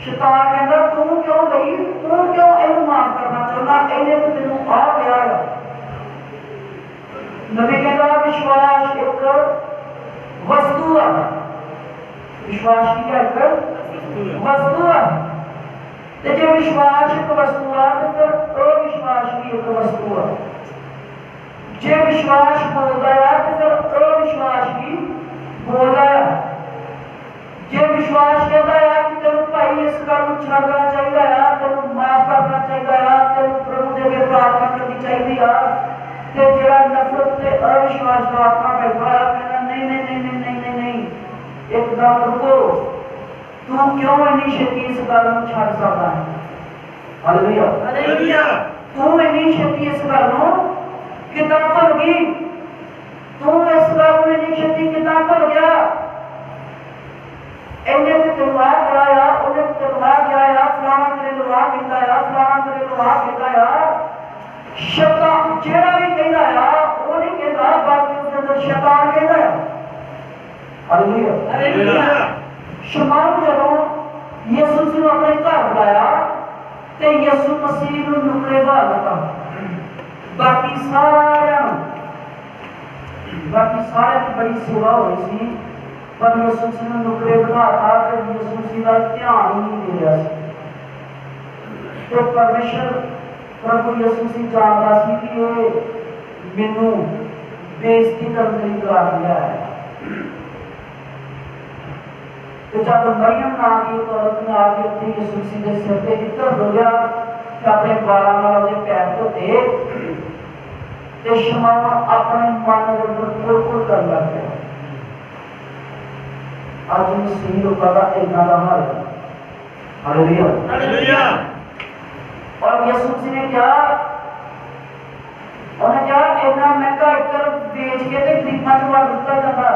शैतान कहता तू क्यों गई, तू क्यों इहनूं माफ करना चाहुंदा, इहने तो तैनूं आ गया है। नबी कहता विश्वास एक वस्तु है, विश्वास की क्या एक वस्तु है। तो जो विश्वास एक वस्तु है तो फिर अविश्वास भी एक वस्तु है। जो विश्वास बोलता है तो फिर अविश्वास भी बोलता है। जो विश्वास कहता है कि तेन भाई इस गल को छड्डना चाहिए है, तेन माफ करना चाहिए है, तेन प्रभु दे अगे प्रार्थना करनी चाहिए है, ते जेड़ा नफरत ते अविश्वास का आत्मा बैठा है कहना नहीं नहीं नहीं नहीं नहीं नहीं नहीं एकदम रुको, तू क्यों इतनी छेती इस गल को छड्ड सकदा है। हालेलुया। हालेलुया। तू इतनी छेती इस गल को किदां भुल गई, तू इस गल को इतनी छेती किदां भुल गया। इन्हें ते तैनूं आ कराया, उन्हें ते तैनूं आ गया, फलाना तेरे नूं आ कीता है, फलाना तेरे नूं आ कीता है। शैतान जेड़ा भी कहता है वो नहीं कहता, बाकी उसके अंदर शैतान कहता है। हालेलुया। हालेलुया। शैतान जदों यीशु मसीह अपने घर बुलाया ते यीशु मसीह नूं नुकरे बाहर लगा, बाकी सारियां की बड़ी सेवा हो रही सी, पर यीशु मसीह नूं नुकरे बिठाता ते यीशु मसीह दा ध्यान ही नहीं दे रहा सी। तो परमेश्वर प्रभु यीशु मसीह जानता सी कि ये मैनू बेइज्जती करने लई बुला लिया है। तो जब मरियम नाम की एक औरत ने आके उत्थे यीशु मसीह के सिर पे इत्र डोलिया ते अपने बालां नाल उहदे पैर धोते ते शमौन अपने मन दे अंदर कुड़-कुड़ करन लग पिया। अज मसीह लोकां दा इन्ना दा हाल है। हालेलुया। हालेलुया। और यीशु मसीह ने क्या, उन्हें क्या इतना महंगा इत्र बेच के ते गरीबां नूं वंड दित्ता जांदा।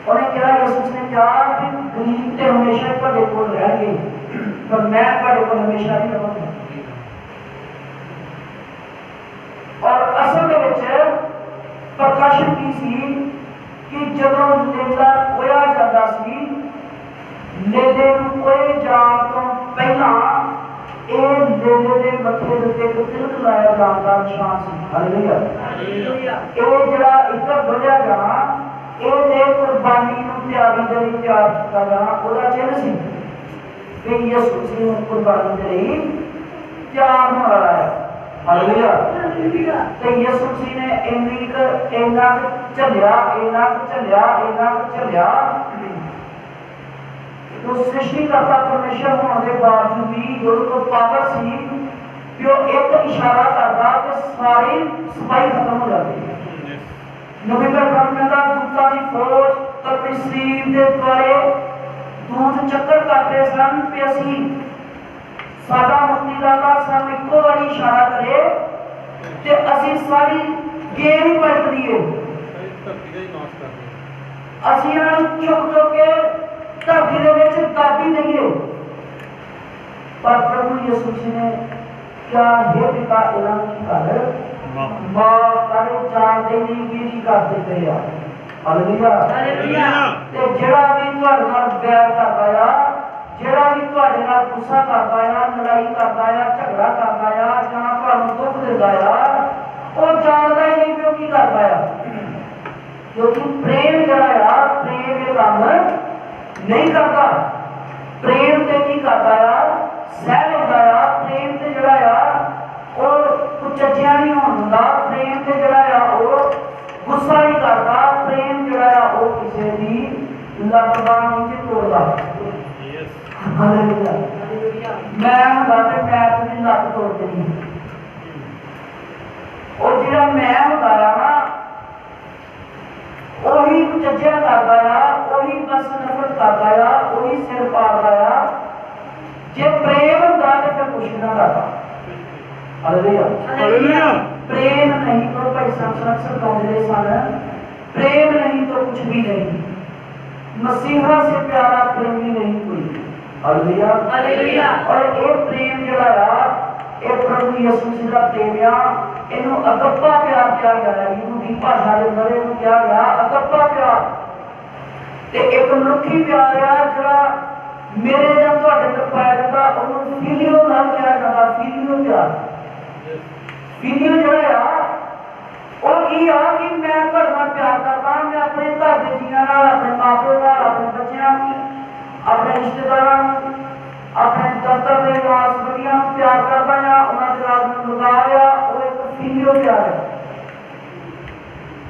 उन्हें क्या यीशु मसीह ने क्या कि गरीब ते हमेशा तुहाडे कोल रहणगे, पर मैं तुहाडे कोल हमेशा नहीं रहांगा। और असल दे विच प्रकाशन की सी कि जदों लेला कोया जांदा सी, लेले नूं कोए जाण तो पहला ए लेले दे मथे दे उत्ते तिलक लाया जाण दा निशान सी। हालेलुया। हालेलुया। ए जेड़ा इत्र बोलिया जाना ए दे कुर्बानी नूं त्यागी दे लई तैयार कीता जाना ओदा चिन्ह सी। कि यीशु मसीह ਨੂੰ ਕੁਰਬਾਨੀ ਦੇ ਲਈ ਤਿਆਰ ਹੋਣ ਵਾਲਾ ਹੈ। ਹਾਲੇਲੂਇਆ। ਹਾਲੇਲੂਇਆ। ਤੇ ਯਿਸੂ ਮਸੀਹ ਨੇ ਇੰਨਾ ਕੁ ਝੱਲਿਆ तो सृष्टिकर्ता परमेश्वर होने के बावजूद भी जो तो पावर सी कि वो एक इशारा करता कि सारी सफाई खत्म हो जाती। नबीकर ब्रह्म का दूतां दी फौज अपनी शरीर के द्वारे दूत चक्कर करते सन कि असी साडा मुक्तिदाता सानू इक्को वारी इशारा करे ते असी सारी गेम ही पलट दईए। असी इन्हां नूं चुक के धरती दे विच दाबी दईए। पर प्रभु यीशु मसीह ने क्या हे पिता इन्हां नूं कर माफ कर जानदे नहीं की करदे पए आ। हालेलुया। हालेलुया। ते जेड़ा भी तुहाडे नाल बैर करदा आ, जेड़ा भी तुहाडे नाल गुस्सा करदा आ, लड़ाई करदा आ, झगड़ा करदा आ जां तुहानूं दुख दिंदा आ, ਉਹ ਜਾਣਦਾ ਹੀ ਨਹੀਂ ਕਿ ਉਹ ਕੀ ਕਰਦਾ ਆ। क्योंकि प्रेम जड़ा यार प्रेम ये काम नहीं करता। प्रेम ते की करता यार सह लेता यार। प्रेम ते जड़ा यार और कुछ चज्जिया नहीं होता। प्रेम ते जड़ा यार वो गुस्सा नहीं करता। प्रेम जड़ा यार वो किसी की लत बांह नहीं तोड़ता। हालेलुया। मैं हुंदा ते मैं तेरी लत तोड़ देनी। और जिहड़ा मैं हुंदा ना ਉਹੀ ਚੱਜਿਆ ਕਰਦਾ ਆ, ਉਹੀ ਬਸ ਨਫ਼ਰਤ ਕਰਦਾ ਆ, ਉਹੀ ਸਿਰ ਪਾੜਦਾ ਆ। ਜੇ ਪ੍ਰੇਮ ਹੁੰਦਾ ਤੇ ਫਿਰ ਕੁਛ ਨਾ ਕਰਦਾ। ਹਾਲੇਲੂਇਆ। ਹਾਲੇਲੂਇਆ। प्रेम नहीं तो भाई संरक्षण कौंदे सन, प्रेम नहीं तो कुछ भी नहीं। मसीहा से प्यारा प्रेम ही नहीं कोई। हालेलुया। हालेलुया। और ये प्रेम जड़ा आ ये प्रभु यीशु मसीह का प्रेम आ। इन्हू अगप्पा प्यार कहा गया। यूदी भाषा के अंदर इन्हू कहा गया अगप्पा प्यार। ते एक मनुखी प्यार आ जड़ा मेरे जब तुहाडे तक पाया जाता उन्होंने फिलियो नाम कहा जाता। फिलियो प्यार। फिलियो जड़ा आ और की आ कि मैं तुहाडे नाल प्यार करदा। मैं अपने घर दे जीआं नाल, अपने मां-पिओ नाल, अपने बच्चों अपने रिश्तेदारां अपने दफ्तर के वासवलियां प्यार करदा आ। उन्हां दे नाल लगाव आ और एक फिलियो प्यार है।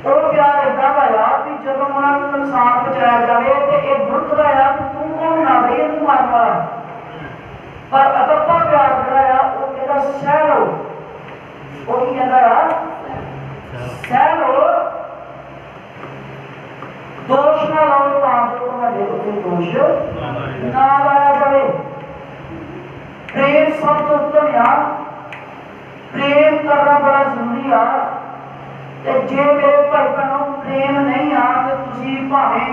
और प्यार इदां दा आ कि जदों उन्हां नूं नुकसान पहुंचाया जाए तो ये बुरकदा आ कि तू कौन ना बई इहनूं मारन वाला। पर अगप्पा प्यार जिहड़ा आ वो कहदा सह लो। वो की कहदा आ सह लो। दोष ना लाओ तां जो तुहाडे उत्ते दोष ना लाया जाए। प्रेम सब तो उत्तम आ। प्रेम करना बड़ा जरूरी आ। ते जे मेरे भाई भैनों प्रेम नहीं आ तो तुसी भावें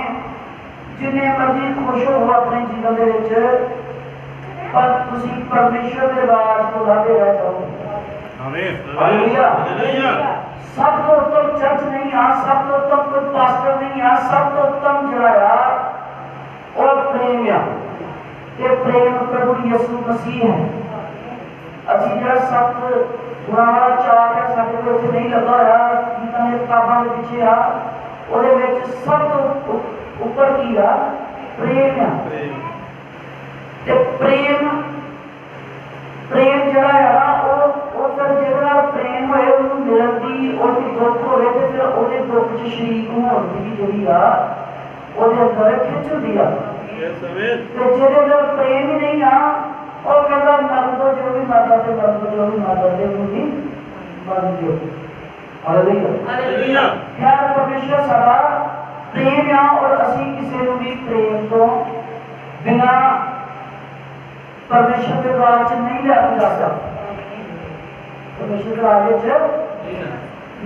जिन्ने मर्जी खुश हो अपने जीवन दे विच पर तुसी परमेश्वर दे राज को लादे रह जाओगे। आमीन। हालेलुया। हालेलुया। सब तो उत्तम चर्च नहीं आ, सब तो उत्तम कोई पास्टर नहीं आ, सब तो उत्तम जड़ा आ और प्रेम आ। ये प्रेम प्रभु यीशु मसीह है। असी जड़ा सत्य गुणां चाक है साडे कोल इत्थे नहीं लगा होया गीतां दी किताबां दे पिछे आ ਉਹਦੇ ਵਿੱਚ ਸਭ ਤੋਂ ਉੱਪਰ ਕੀ ਆ ਪ੍ਰੇਮ ਆ। ਤੇ ਪ੍ਰੇਮ ਜਿਹੜਾ ਆ ਉਹ ਫਿਰ ਜਿਹਦੇ ਨਾਲ ਪ੍ਰੇਮ ਹੋਏ ਉਹਨੂੰ ਮਿਲਣ ਦੀ ਉਹਦੀ ਦੁੱਖ ਹੋਵੇ ਤੇ ਫਿਰ ਉਹਦੇ ਦੁੱਖ 'ਚ ਸ਼ਰੀਕ ਹੋਣ ਦੀ ਜਿਹੜੀ ਆ ਉਹਦੇ ਅੰਦਰ ਖਿੱਚ ਹੁੰਦੀ ਆ। ਤੇ ਜਿਹਦੇ ਨਾਲ ਪ੍ਰੇਮ ਹੀ ਨਹੀਂ ਆ ਉਹ ਕਹਿੰਦਾ ਮਰਨ ਦੋ ਜੋ ਵੀ ਮਰਦਾ ਤੇ ਮਰਨ ਦੋ ਜੋ ਵੀ ਮਰਦਾ ਤੇ ਉਹਦੀ ਮਰਨ ਦਿਓ। हालेलुया। हालेलुया। यार परमेश्वर साडा प्रेम आ और असी किसी ਨੂੰ भी प्रेम तो बिना परमेश्वर के राज च नहीं लेके जा सकते। परमेश्वर के राज च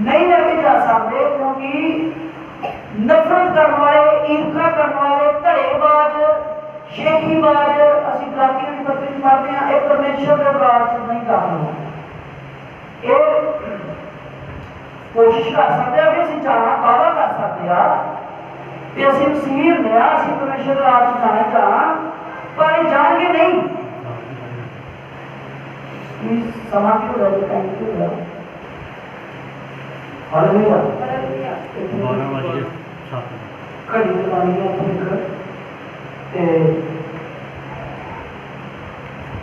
नहीं लेके जा सकते क्योंकि नफरत करने वाले, ईर्ष्या करने वाले, धड़ेबाज, शेखीबाज असी गलातियां दी पत्री पढ़ते हैं ये परमेश्वर के राज च नहीं जाते। ये कोशिश कर सकते हैं अभी जाना दावा कर सकते हैं कि असं मसीह होंगे असं परमेश्वर के राज जाना चाहना पर जाएंगे नहीं। समा की हो रहा है टाइम की हो रहा है। हालेलुया। हालेलुया। घड़ी लगानी है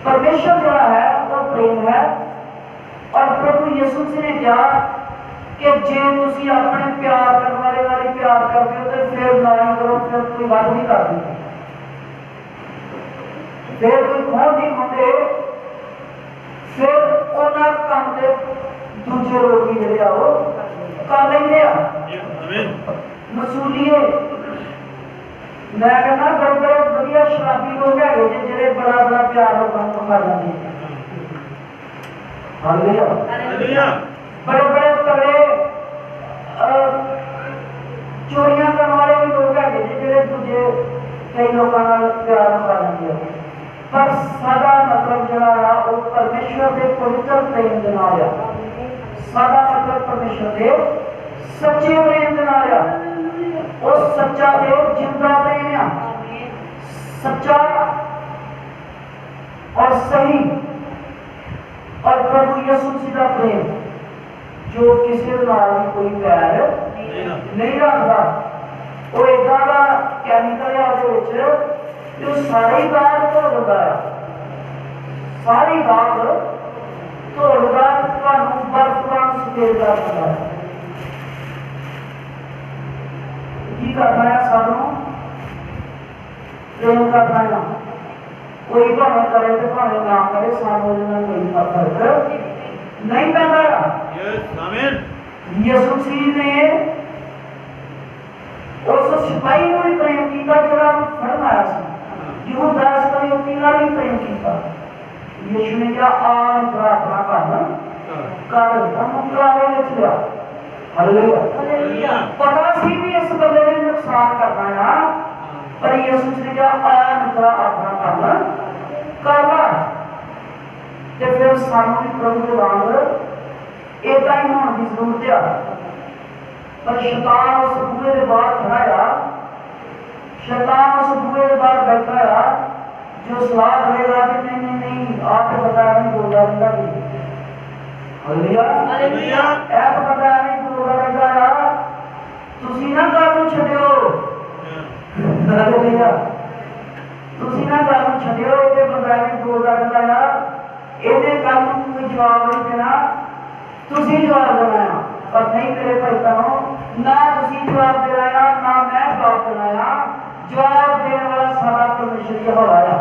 परमेश्वर जो है वो प्रेम है और प्रभु यीशु जी ने कहा कि जे तुसी अपने प्यार करने वाले वाले प्यार करते हो तो फिर ना ही करो, फिर कोई बात नहीं करती, फिर कोई खोट नहीं होते, फिर उन्हें काम दे दूसरे लोग भी जड़े आओ कर लेंगे मसूलिए। मैं कहना बड़े बड़े बढ़िया शराबी लोग है जो बड़ा बड़ा प्यार लोगों को खा जाते हैं। हालेलुया। बड़े बड़े तगड़े चोरियां करने वाले भी लोग है जो दूजे कई लोगों प्यार खा जाते हैं। पर सादा मतलब जड़ा है वो परमेश्वर के पवित्र प्रेम के नाल है। सादा मतलब परमेश्वर के सच्चे प्रेम के नाल है। वो सच्चा ते जिंदा प्रेम है, सच्चा और सही और प्रभु यीशु जी का प्रेम जो किसी नाल भी कोई प्यार नहीं रखता। वो इदा का कैमिकल है जो सारी बात धो देता है, सारी बात धो देता बर्फ वांग सफेद कर देता है। की करना है सानू प्रेम करना है। कोई भावे करे तो भावे ना करे, सानू कोई फर्क नहीं पैदा। यीशु मसीह ने उस सिपाही को भी प्रेम किया जो फड़वाया यहूदा इस्करियोती का भी प्रेम किया। यीशु ने कहा आ मेरा अपना कर मुकलावे विच लिया। हालेलुया। पता सी भी इस बंदे ने नुकसान करना है, पर यीशु ने कहा आ मेरा अपना कर ला। ते फिर सानू भी प्रभु के वांग इदा ही होने की जरूरत है। पर शैतान उस बूहे के बाहर खड़ा है, शैतान उस बूहे के बाहर बैठा है जो सलाह करेगा कि नहीं नहीं नहीं आप पता नहीं बोलता रहता कि हालेलुया ऐप पता नहीं बोलता रहता है तुसी ना गल नूं छड्डियो। हालेलुया तुसी ना गल नूं छड्डियो, ये बंदा नहीं बोलता रहता है, ਇਹਦੇ गल नूं कोई जवाब नहीं देना, तुसी जवाब देना है। पर नहीं मेरे भाईओ ना तुसी जवाब देना है ना मैं जवाब देना है, जवाब देने वाला सारा परमेश्वर यहोवा है।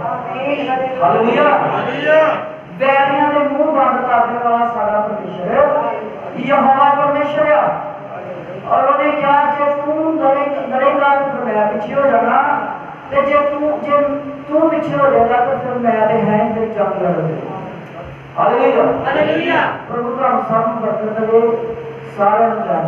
हालेलुया। वैरियां दे मुंह बंद कर देने वाला सारा परमेश्वर यहोवा परमेश्वर है। और उन्हें कहा जे तू लड़ेगा तो मैं पीछे हो जाना, ते जे तू पीछे हो जाएगा तो फिर मैं ते हैं तेरी जंग लड़ूंगा। हालेलुया। प्रभु का हम सब बरकत दे सारे जान